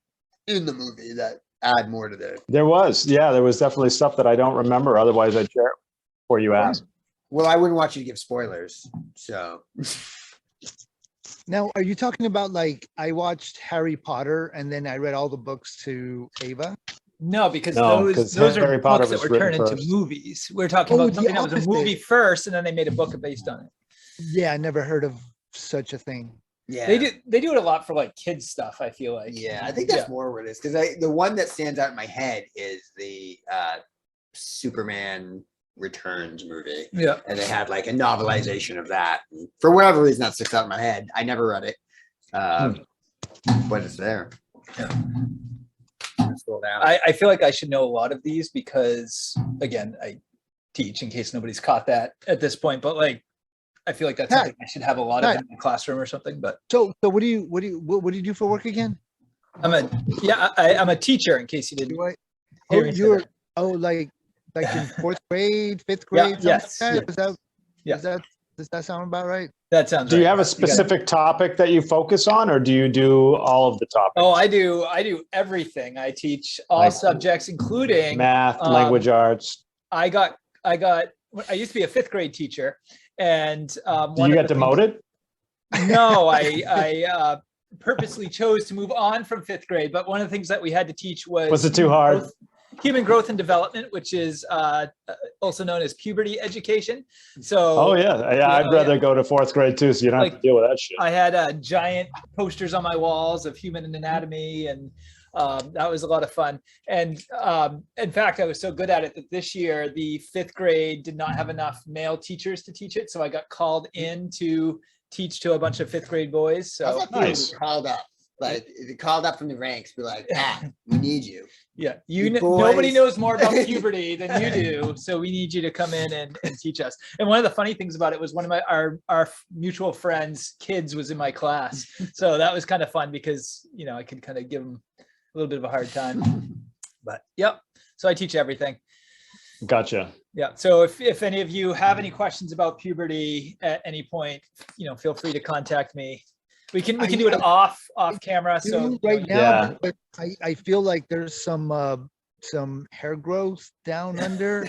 in the movie that add more to the. There was definitely stuff that I don't remember. Otherwise, I'd share it before you asked. Well, I wouldn't want you to give spoilers, so. Now, are you talking about like I watched Harry Potter and then I read all the books to Ava? No, because No, those 'cause those Harry are Potter books that was were turned written into first. movies. We're talking Oh, about the something that was a opposite. movie first, and then they made a book based on it. Yeah, I never heard of such a thing. Yeah. They do it a lot for like kids stuff. I feel like. Yeah, I think that's more what it is because the one that stands out in my head is the Superman Returns movie, Yeah. and they had like a novelization of that. And for whatever reason, that sticks out in my head. I never read it, but it's there. Yeah. Scroll down. I feel like I should know a lot of these because again, I teach in case nobody's caught that at this point. But like, I feel like that's something I should have a lot of in my classroom or something. But So what do you do for work again? I'm a teacher in case you didn't. Do I? hear Oh, me say you're that. like in fourth grade, fifth Yeah, grade. yes, Something like that? yeah. Does that sound about right? That sounds. Do you right. have a got it. specific topic that you focus on, or do you do all of the topics? Oh, I do everything. I teach all Like subjects, including Math, language arts. I used to be a fifth grade teacher, and Did one you of get the things- demoted? No, I purposely chose to move on from fifth grade. But one of the things that we had to teach was it too hard? human growth and development, which is also known as puberty education. So Oh yeah, I'd yeah. rather go to fourth grade too, so you don't have Like, to deal with that shit. I had giant posters on my walls of human anatomy, and that was a lot of fun. And in fact, I was so good at it that this year the fifth grade did not have enough male teachers to teach it, so I got called in to teach to a bunch of fifth grade boys. How's So that feel to Nice. be called up? Like, if you called up from the ranks, be like, we need you. Yeah, You nobody boys. knows more about puberty than you do, so we need you to come in and teach us. And one of the funny things about it was one of our mutual friends' kids was in my class, so that was kind of fun because I could kind of give them a little bit of a hard time. But yep, so I teach everything. Gotcha. Yeah. So if any of you have any questions about puberty at any point, feel free to contact me. We can do it off camera. So right now, Yeah. but I feel like there's some hair growth down under.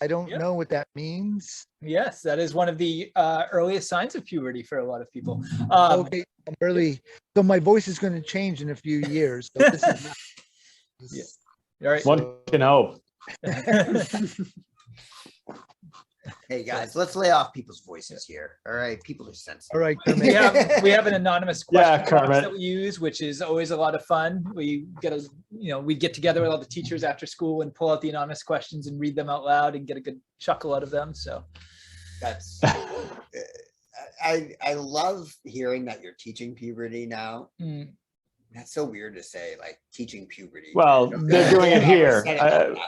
I don't Yep. know what that means. Yes, that is one of the earliest signs of puberty for a lot of people. Okay, I'm really, so my voice is going to change in a few years. So this is not, All right. One can hope. Hey guys, let's lay off people's voices here. All right, people are sensitive. all right, we Kermit. have an anonymous Yeah, question box Kermit. that we use, which is always a lot of fun. We get together with all the teachers after school and pull out the anonymous questions and read them out loud and get a good chuckle out of them. So That's I love hearing that you're teaching puberty now. mm, That's so weird to say, like teaching puberty. Well, they're doing it here.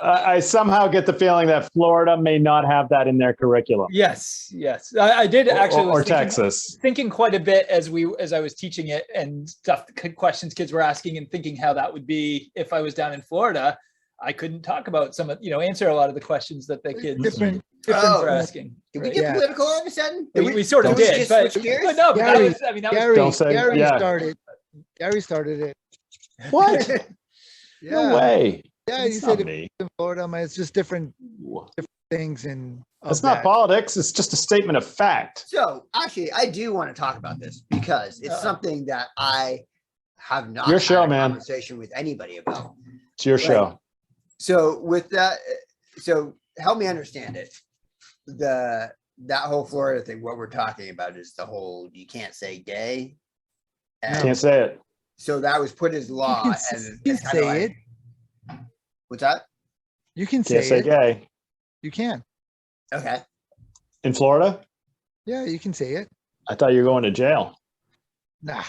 I somehow get the feeling that Florida may not have that in their curriculum. yes, I did actually. Or was thinking- Texas. Thinking quite a bit as I was teaching it and stuff, questions kids were asking and thinking how that would be if I was down in Florida. I couldn't talk about answer a lot of the questions that the kids Different. Oh. were asking. Did we right? get Yeah. political all of a sudden? We sort of Did we did, just but switch gears? no, but that Gary, was, that was Gary, Don't say- Gary yeah. started. Gary started it. What? Yeah. No way. Yeah, he It's said not it me. in Florida. I mean, it's just different things and. It's not politics. It's just a statement of fact. So actually, I do want to talk about this because it's Uh-oh. something that I have not Your had show, a man. conversation with anybody about. It's your show. So with that, so help me understand it. That whole Florida thing, what we're talking about is the whole you can't say gay. And Can't say it. so that was put as law. You And can it's kinda say like- it. What's that? You can Can't say say it. gay. You can. Okay. In Florida? Yeah, you can say it. I thought you were going to jail. Nah,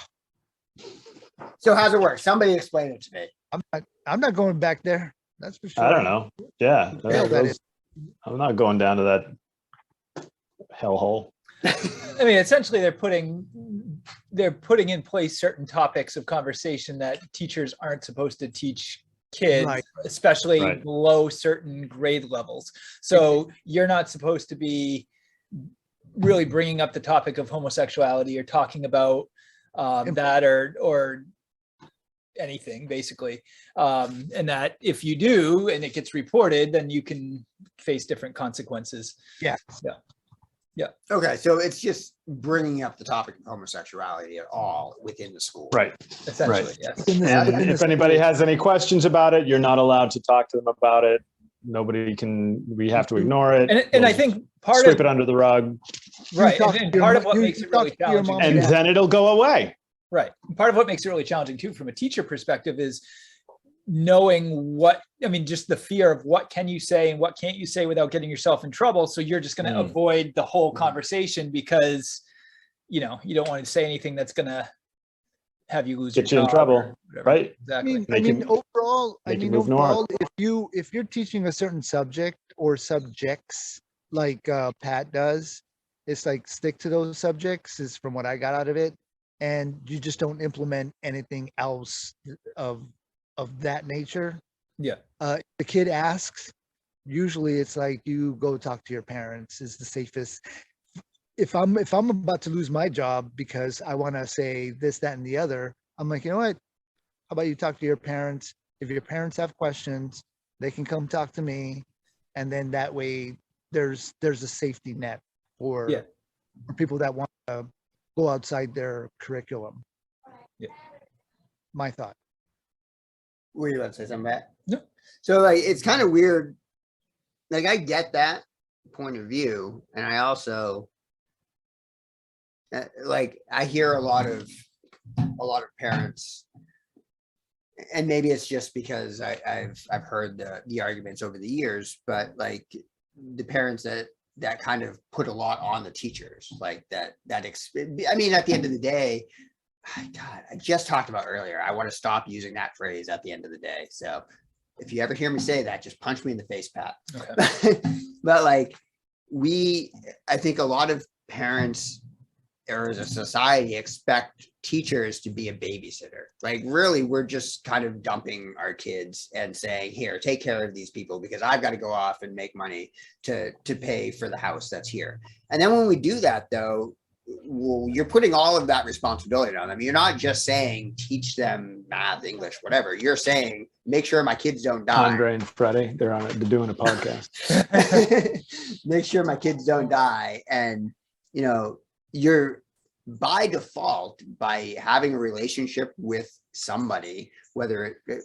So how's it work? Somebody explain it to me. I'm not going back there. That's for sure. I don't know. Yeah. Hell, that is. I'm not going down to that hellhole. I mean, essentially, they're putting in place certain topics of conversation that teachers aren't supposed to teach kids, Right. especially Right. below certain grade levels. So you're not supposed to be really bringing up the topic of homosexuality or talking about that or anything, basically. And that if you do and it gets reported, then you can face different consequences. Yeah. Okay, so it's just bringing up the topic of homosexuality at all within the school. Right. Essentially, Right. yes. In the- And in the if anybody schools. has any questions about it, you're not allowed to talk to them about it. We have to ignore it. And I think part Sweep of it under the rug, right, talk and to your part of mo- what you- makes you it really talk to your challenging, mom and Yeah. then it'll go away. right? Part of what makes it really challenging too, from a teacher perspective, is knowing just the fear of what can you say and what can't you say without getting yourself in trouble. So you're just going to avoid the whole conversation because you don't want to say anything that's going to have you lose Get your you in job trouble, or whatever. right? I Exactly. mean, Make you- overall, make you move north. if you're teaching a certain subject or subjects like Pat does, it's like stick to those subjects is from what I got out of it, and you just don't implement anything else of that nature. Yeah. The kid asks, usually it's like you go talk to your parents is the safest. If I'm about to lose my job because I want to say this, that, and the other, I'm like, you know what? How about you talk to your parents? If your parents have questions, they can come talk to me, and then that way there's a safety net for Yeah. for people that want to go outside their curriculum. Yeah. My thought. Were you about to say something, Matt? No. So like it's kind of weird. Like I get that point of view, and I also like I hear a lot of parents, and maybe it's just because I've heard the arguments over the years, but like the parents that kind of put a lot on the teachers, like that I mean, at the end of the day, God, I just talked about earlier. I want to stop using that phrase at the end of the day. So if you ever hear me say that, just punch me in the face, Pat. Okay. But like I think a lot of parents or as a society expect teachers to be a babysitter. Like really, we're just kind of dumping our kids and saying, here, take care of these people because I've got to go off and make money to pay for the house that's here. And then when we do that though, well, you're putting all of that responsibility on them. You're not just saying teach them math, English, whatever. You're saying make sure my kids don't die. Andre and Freddie, they're doing a podcast. Make sure my kids don't die. And you know, you're by default by having a relationship with somebody, whether it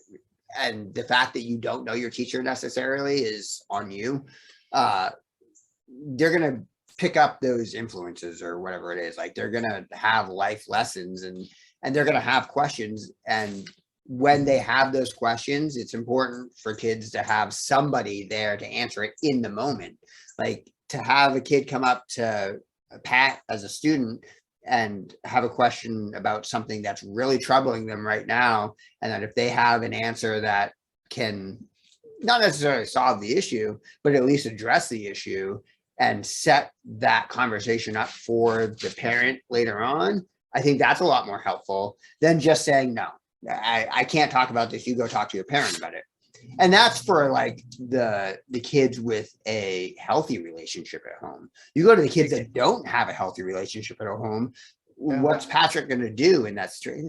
and the fact that you don't know your teacher necessarily is on you. They're gonna pick up those influences or whatever it is. Like they're gonna have life lessons and they're gonna have questions. And when they have those questions, it's important for kids to have somebody there to answer it in the moment. Like to have a kid come up to Pat as a student and have a question about something that's really troubling them right now, and that if they have an answer that can not necessarily solve the issue, but at least address the issue and set that conversation up for the parent later on, I think that's a lot more helpful than just saying, no, I can't talk about this. You go talk to your parent about it. And that's for like the kids with a healthy relationship at home. You go to the kids that don't have a healthy relationship at home. Yeah. What's Patrick going to do in that street?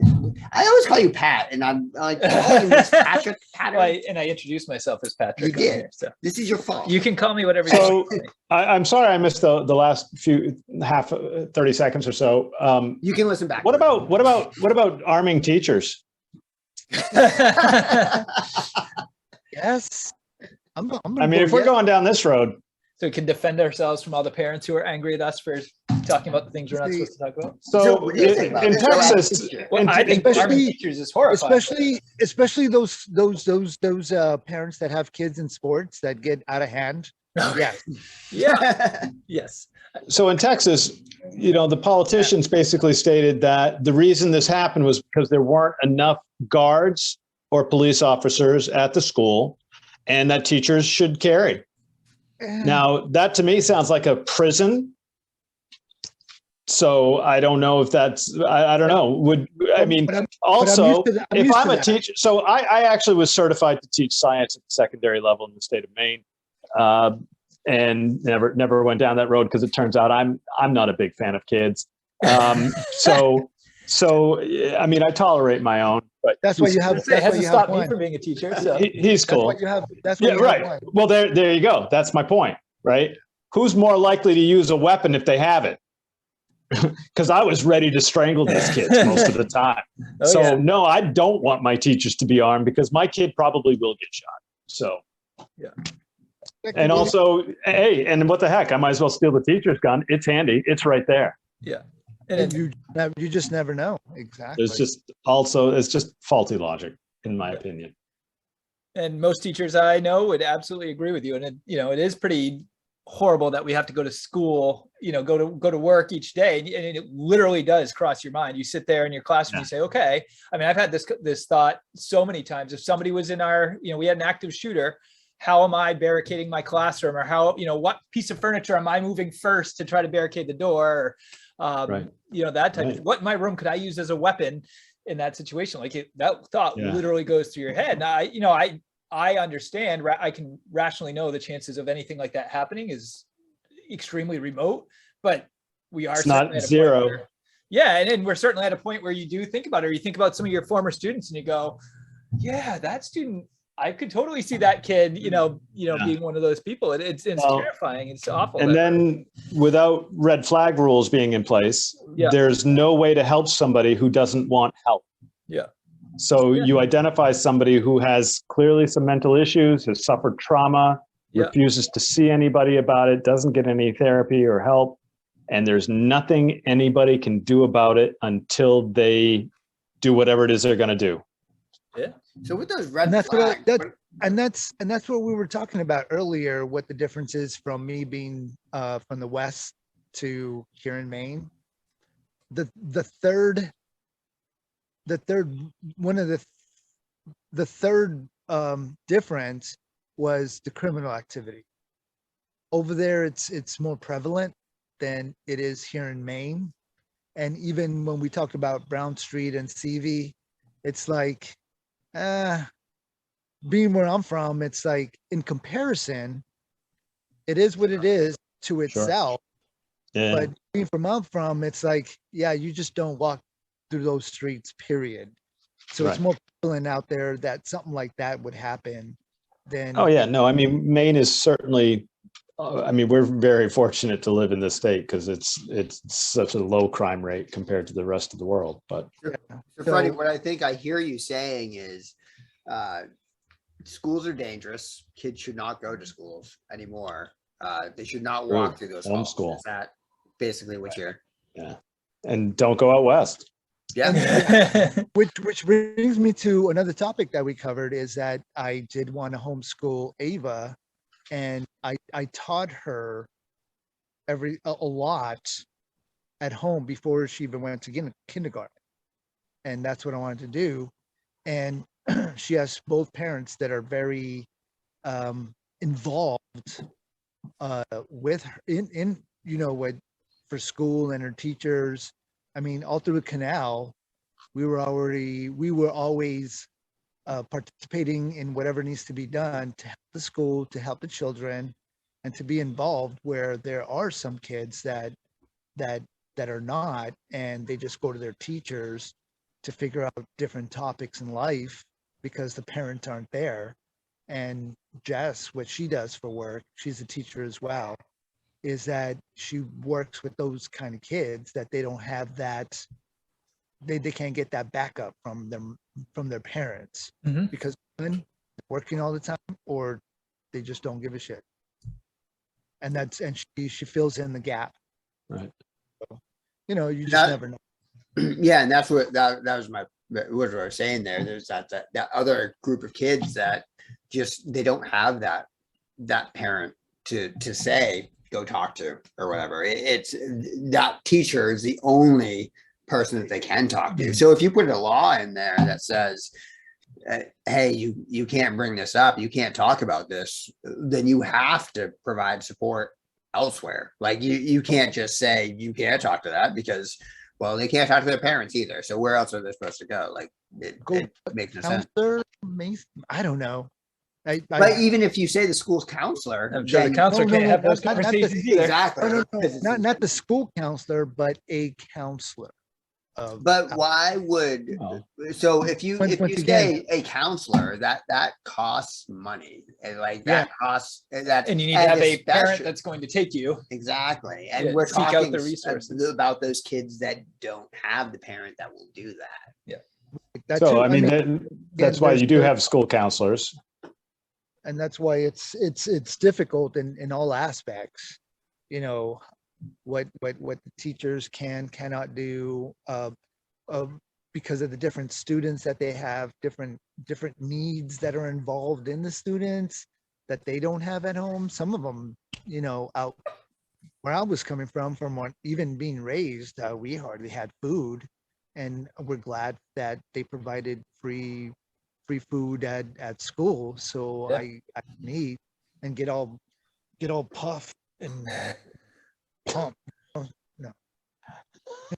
I always call you Pat, and I'm like, oh, Patrick. Well, and I introduced myself as Patrick. You did. Here, so this is your fault. You can call me whatever. So I'm sorry I missed the last few 30 seconds or so. You can listen back. What about arming teachers? Yes. I mean, if we're going down this road. So we can defend ourselves from all the parents who are angry at us for talking about the things we're not supposed to talk about. So in Texas, I think arming teachers is horrifying. Especially those parents that have kids in sports that get out of hand. Yes. Yeah. Yes. So in Texas, you know, the politicians basically stated that the reason this happened was because there weren't enough guards or police officers at the school, and that teachers should carry. Now, that to me sounds like a prison. So I don't know if that's, I don't know. If I'm a teacher, so I actually was certified to teach science at the secondary level in the state of Maine, and never went down that road because it turns out I'm not a big fan of kids. So I mean, I tolerate my own, but that's why you have. It hasn't stopped me from being a teacher. So he's cool. That's what you have. That's what right. Well, there you go. That's my point, right? Who's more likely to use a weapon if they have it? Because I was ready to strangle these kids most of the time. No, I don't want my teachers to be armed because my kid probably will get shot. So, yeah. And also, hey, and what the heck? I might as well steal the teacher's gun. It's handy. It's right there. Yeah. And you just never know. Exactly. It's just faulty logic, in my opinion. And most teachers I know would absolutely agree with you. And it is pretty horrible that we have to go to school, go to work each day, and it literally does cross your mind. You sit there in your classroom, you say, okay. I mean, I've had this thought so many times. If somebody was in our, we had an active shooter, how am I barricading my classroom, or how, what piece of furniture am I moving first to try to barricade the door? Or, that type of, what in my room could I use as a weapon in that situation? Like that thought literally goes through your head. Now, I understand, I can rationally know the chances of anything like that happening is extremely remote, but we are not zero. And we're certainly at a point where you do think about it, or you think about some of your former students and you go, yeah, that student, I could totally see that kid, being one of those people. It's terrifying. It's awful. And then without red flag rules being in place, there's no way to help somebody who doesn't want help. Yeah. So you identify somebody who has clearly some mental issues, has suffered trauma, refuses to see anybody about it, doesn't get any therapy or help, and there's nothing anybody can do about it until they do whatever it is they're going to do. Yeah. So with those red flags, that's what we were talking about earlier. What the difference is from me being from the West to here in Maine. The third the third one of the third difference was the criminal activity. Over there, it's more prevalent than it is here in Maine. And even when we talk about Brown Street and CV, it's like, being where I'm from, it's like in comparison, it is what it is to itself. Yeah. But being from I'm from, it's like, yeah, you just don't walk through those streets, period. So it's Right. more prevalent out there that something like that would happen than. Oh, yeah. No, I mean, Maine is certainly, I mean, we're very fortunate to live in this state because it's such a low crime rate compared to the rest of the world. But So, So- Freddie, what I think I hear you saying is schools are dangerous. Kids should not go to schools anymore. They should not walk through those halls. Homeschool. Is that basically what you're? yeah. And don't go out west. Yeah. Which brings me to another topic that we covered, is that I did want to homeschool Ava, and I taught her a lot at home before she even went to kindergarten, and that's what I wanted to do. And she has both parents that are very involved with her in what, for school and her teachers. I mean, all through the canal, we were always participating in whatever needs to be done to help the school, to help the children, and to be involved where there are some kids that are not, and they just go to their teachers to figure out different topics in life because the parents aren't there. And Jess, what she does for work, she's a teacher as well, is that she works with those kind of kids that they don't have that, they can't get that backup from their parents, Mhm. because one, they're working all the time, or they just don't give a shit. And she fills in the gap. Right. So, you just That- never know. Yeah, and that's what that was what I was saying there. There's that other group of kids that just they don't have that parent to say go talk to or whatever. It's that teacher is the only person that they can talk to. So if you put a law in there that says, hey, you can't bring this up, you can't talk about this, then you have to provide support elsewhere. Like you can't just say you can't talk to that because, well, they can't talk to their parents either. So where else are they supposed to go? Like it makes no sense. Counselor, I don't know. But even if you say the school's counselor, I'm sure the then- counselor No, can't no, have those not the- conversations either. exactly. No, because it's- not the school counselor, but a counselor. But why would Oh. so if you Once say a counselor, that costs money, and like that costs that, And you need to have a parent especially- that's going to take you. exactly, and Yeah, we're seek out talking the resources. about those kids that don't have the parent that will do that. So, I mean, that's why there's you do the- have school counselors. and that's why it's difficult in all aspects. What the teachers cannot do, because of the different students that they have, different needs that are involved in the students that they don't have at home. Some of them, out where I was coming from what even being raised, we hardly had food, and we're glad that they provided free food at school, so Yeah. I can eat and get all puffed and pumped.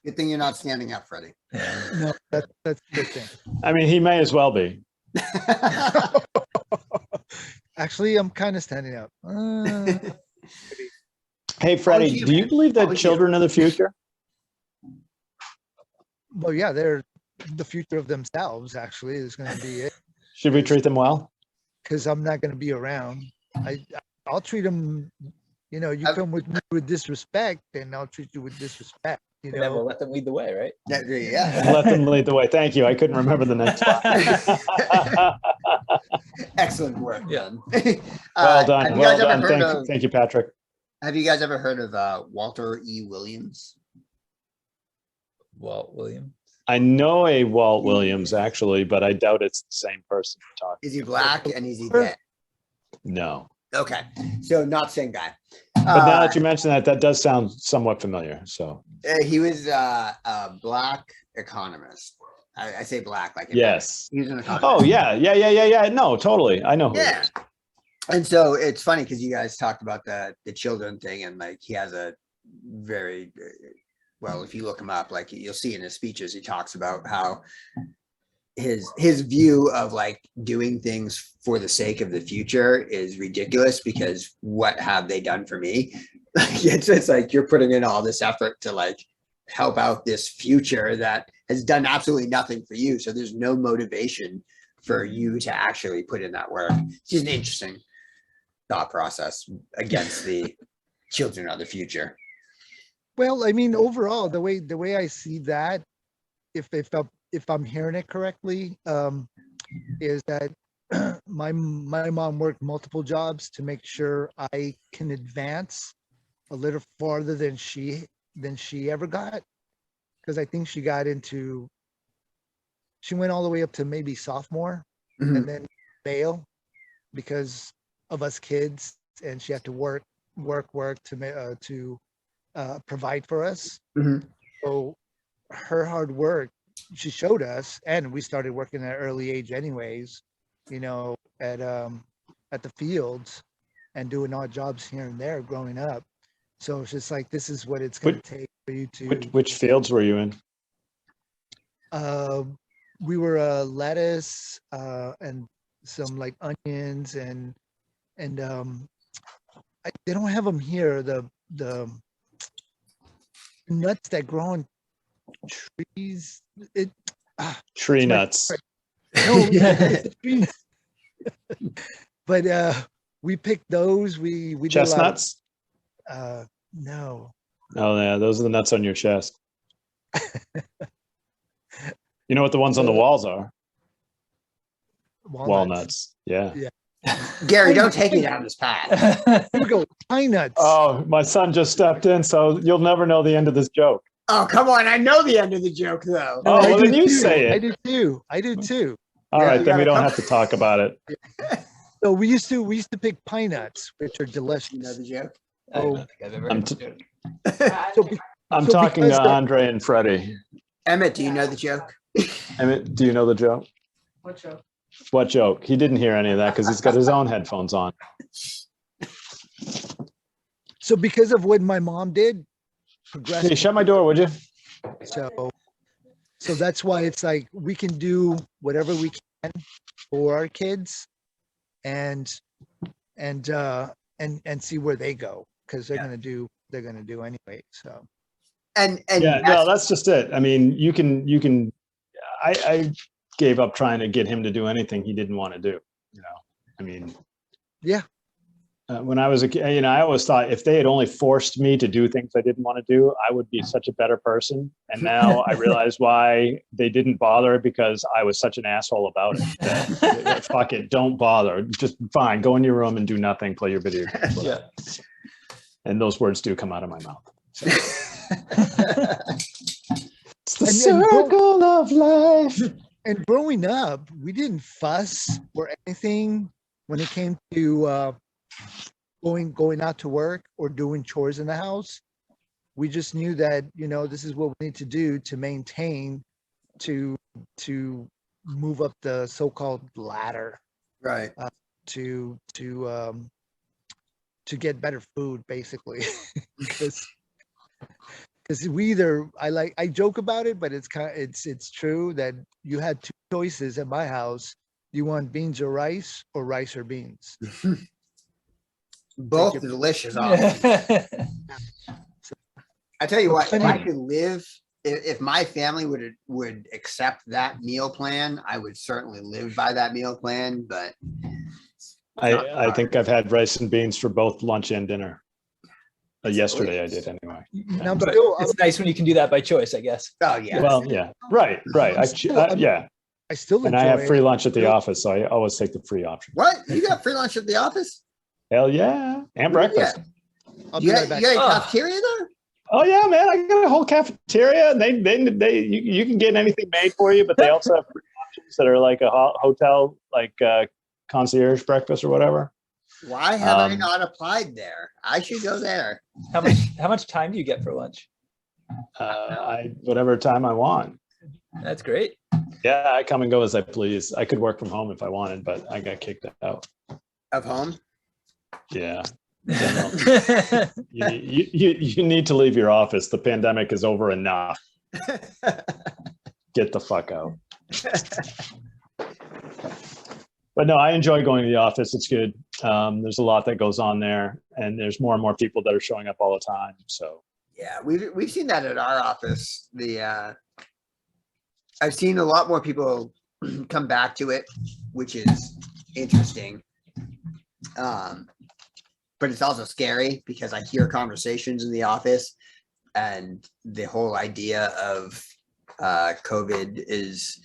Good thing you're not standing up, Freddie. No, that's a good thing. I mean, he may as well be. Actually, I'm kind of standing up. Hey, Freddie, you, do you man. believe How that would you? children are the future? Well, yeah, they're the future of themselves. Actually, is going to be it, Should we treat them well? because I'm not going to be around. I'll treat them. You come with me with disrespect, and I'll treat you with disrespect. And then we'll let them lead the way, right? Yeah. Let them lead the way. Thank you. I couldn't remember the next line. Excellent work. Yeah. Ben. Well done. Have you Well guys ever done. heard Thank, of? thank you, Patrick. Have you guys ever heard of Walter E. Williams? Walt Williams. I know a Walt Williams, actually, but I doubt it's the same person you're talking. Is he black and is he dead? No. Okay, so not same guy. But now that you mention that, that does sound somewhat familiar. So He was a black economist. I say black, like Yes. he was in the comic. Oh yeah. No, totally. I know who it Yeah. is. And so it's funny because you guys talked about the children thing, and like he has a very well, if you look him up, like you'll see in his speeches, he talks about how his view of like doing things for the sake of the future is ridiculous because what have they done for me? It's like you're putting in all this effort to like help out this future that has done absolutely nothing for you. So there's no motivation for you to actually put in that work. It's just an interesting thought process against the children of the future. Well, I mean, overall, the way I see that, if I'm hearing it correctly, is that my mom worked multiple jobs to make sure I can advance a little farther than she ever got, because I think she went all the way up to maybe sophomore, Mhm. and then fail because of us kids, and she had to work to provide for us. Mhm. So her hard work, she showed us, and we started working at an early age anyways, at the fields and doing odd jobs here and there growing up. So it's just like, this is what it's going to take for you to. Which fields were you in? We were lettuce and some like onions and they don't have them here. The nuts that grow on trees. Tree my nuts. No, it's a tree nut. But we picked those. We did Chestnuts? a lot of, no. Oh yeah, those are the nuts on your chest. You know what the ones on the walls are? Walnuts. Yeah. Gary, don't take me down this path. Here we go. Pine nuts. Oh, my son just stepped in, so you'll never know the end of this joke. Oh, come on. I know the end of the joke, though. Oh, I well, do then you too. say it. I do too. All Yeah, right, you then we gotta don't come- have to talk about it. So we used to pick pine nuts, which are delicious. You know the joke? I don't Oh. think I've ever I'm heard t- the joke. So be- I'm So talking to because the- Andre and Freddie. Emmett, do you know the joke? Emmett, do you know the joke? What joke? What joke? He didn't hear any of that because he's got his own headphones on. So because of what my mom did, Hey, progressive. shut my door, would you? So that's why it's like we can do whatever we can for our kids and see where they go, because they're Yeah. gonna do anyway. So And Yeah, no, that's just it. I mean, you can. I gave up trying to get him to do anything he didn't want to do. I mean, yeah. When I was a kid, I always thought if they had only forced me to do things I didn't want to do, I would be such a better person. And now I realize why they didn't bother, because I was such an asshole about it. That, fuck it, don't bother. Just fine, go in your room and do nothing, play your video games. Yeah. And those words do come out of my mouth. So. It's the And circle of life. And growing up, we didn't fuss or anything when it came to going out to work or doing chores in the house. We just knew that, this is what we need to do to maintain, to move up the so-called ladder, right. to get better food, basically. because I joke about it, but it's true that you had two choices at my house. You want beans or rice or beans? Both delicious options. I tell you what, if I could live, if my family would accept that meal plan, I would certainly live by that meal plan. But I think I've had rice and beans for both lunch and dinner. Yesterday I did anyway. Now, But still, it's nice when you can do that by choice, I guess. oh yeah, Well, yeah, right. Yeah, I still and I have enjoy free it. lunch at the office, so I always take the free option. what you got free lunch at the office? Hell yeah, and breakfast. I'll You be right got, back. you got a Oh. cafeteria there? Oh yeah, man, I got a whole cafeteria. And you can get anything made for you, but they also have free options that are like a hotel, like concierge breakfast or whatever. Why have I Um, not applied there? I should go there. How much time do you get for lunch? Whatever time I want. That's great. Yeah, I come and go as I please. I could work from home if I wanted, but I got kicked out. Of home? Yeah. You need to leave your office. The pandemic is over enough. Get the fuck out. But no, I enjoy going to the office. It's good. There's a lot that goes on there, and there's more and more people that are showing up all the time. So Yeah, we've seen that at our office. I've seen a lot more people come back to it, which is interesting. But it's also scary because I hear conversations in the office, and the whole idea of COVID is,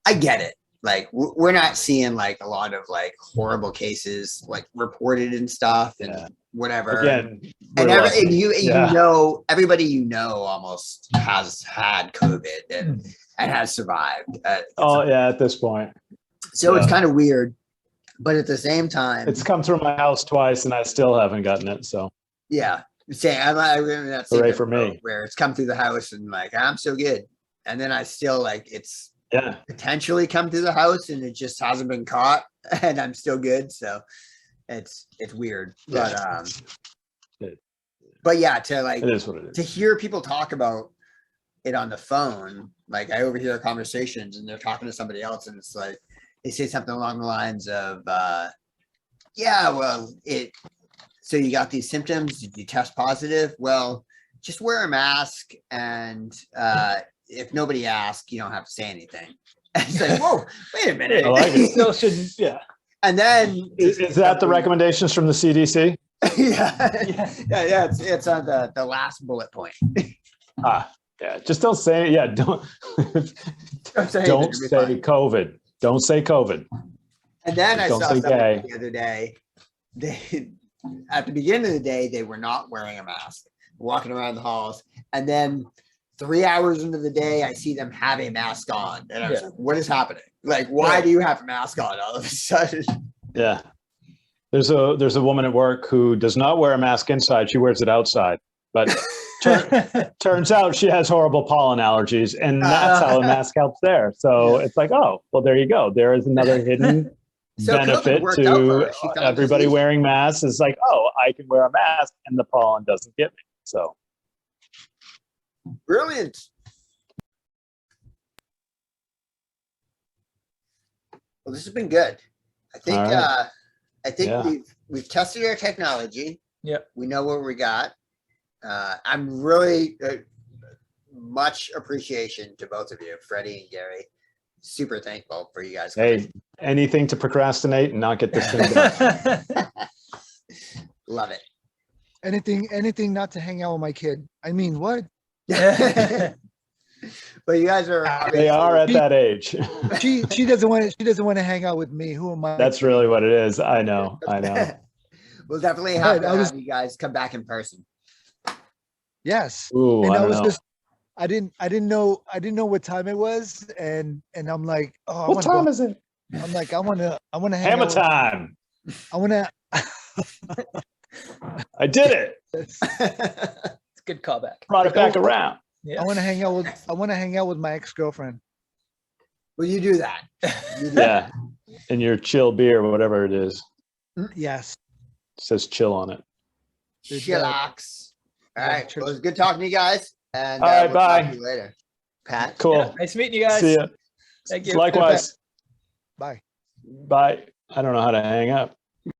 I get it. Like we're not seeing like a lot of like horrible cases like reported and stuff and whatever. again, And, we're lucky. you Yeah. know, everybody you know almost has had COVID and has survived. Oh yeah, at this point, So it's yeah. kind of weird, but at the same time, it's come through my house twice, and I still haven't gotten it. So yeah. Say I'm in that same hooray for boat me. where it's come through the house and like I'm so good, and then I still like it's Yeah, potentially come through the house and it just hasn't been caught, and I'm still good. So it's weird, but yeah, to like it is what it to is. hear people talk about it on the phone, like I overhear conversations and they're talking to somebody else, and it's like they say something along the lines of, yeah, well, so you got these symptoms, did you test positive? Well, just wear a mask, and if nobody asks, you don't have to say anything. And it's like, whoa, wait a minute. I like it. Still shouldn't. Yeah, And then is that the recommendations from the CDC? yeah, it's on the last bullet point. Yeah, just don't say. Yeah, don't don't say COVID. Don't say COVID. And then I Don't saw say somebody gay. the other day. They at the beginning of the day they were not wearing a mask, walking around the halls, and then 3 hours into the day I see them have a mask on, and I was like, "What is happening? Like, why do you have a mask on all of a sudden?" Yeah, there's a woman at work who does not wear a mask inside. She wears it outside, but turns out she has horrible pollen allergies, and that's how a mask helps there. So it's like, oh, well, there you go. There is another hidden So COVID benefit worked out for to her. She found everybody this- wearing masks. Is like, oh, I can wear a mask and the pollen doesn't get me. So Brilliant. Well, this has been good. I think All right. Yeah. we've tested our technology. Yep. We know what we got. I'm really much appreciation to both of you, Freddie and Gary. Super thankful for you guys. hey, anything to procrastinate and not get this thing done. Love it. Anything not to hang out with my kid. I mean, what? But you guys are They are at that age. She doesn't want to hang out with me. Who am I? That's really what it is. I know. We'll definitely have to I was- have you guys come back in person. Yes. Ooh, And I I don't was know. just I didn't know what time it was, and I'm like, oh, What time is it? I'm like, I wanna hang Hammer out with- time. I wanna I did it. It's a good callback. Brought it back around. Yeah. I wanna hang out with my ex-girlfriend. Well, you do that. You do Yeah. And your chill beer, whatever it is, Yes. says chill on it. that. Chillax. All right. Sure. Well, it was good talking to you guys. And All right, we'll talk bye. to you later. Pat. Cool. Yeah, nice meeting you guys. See ya. Thank you. Likewise. Bye. Bye. I don't know how to hang up.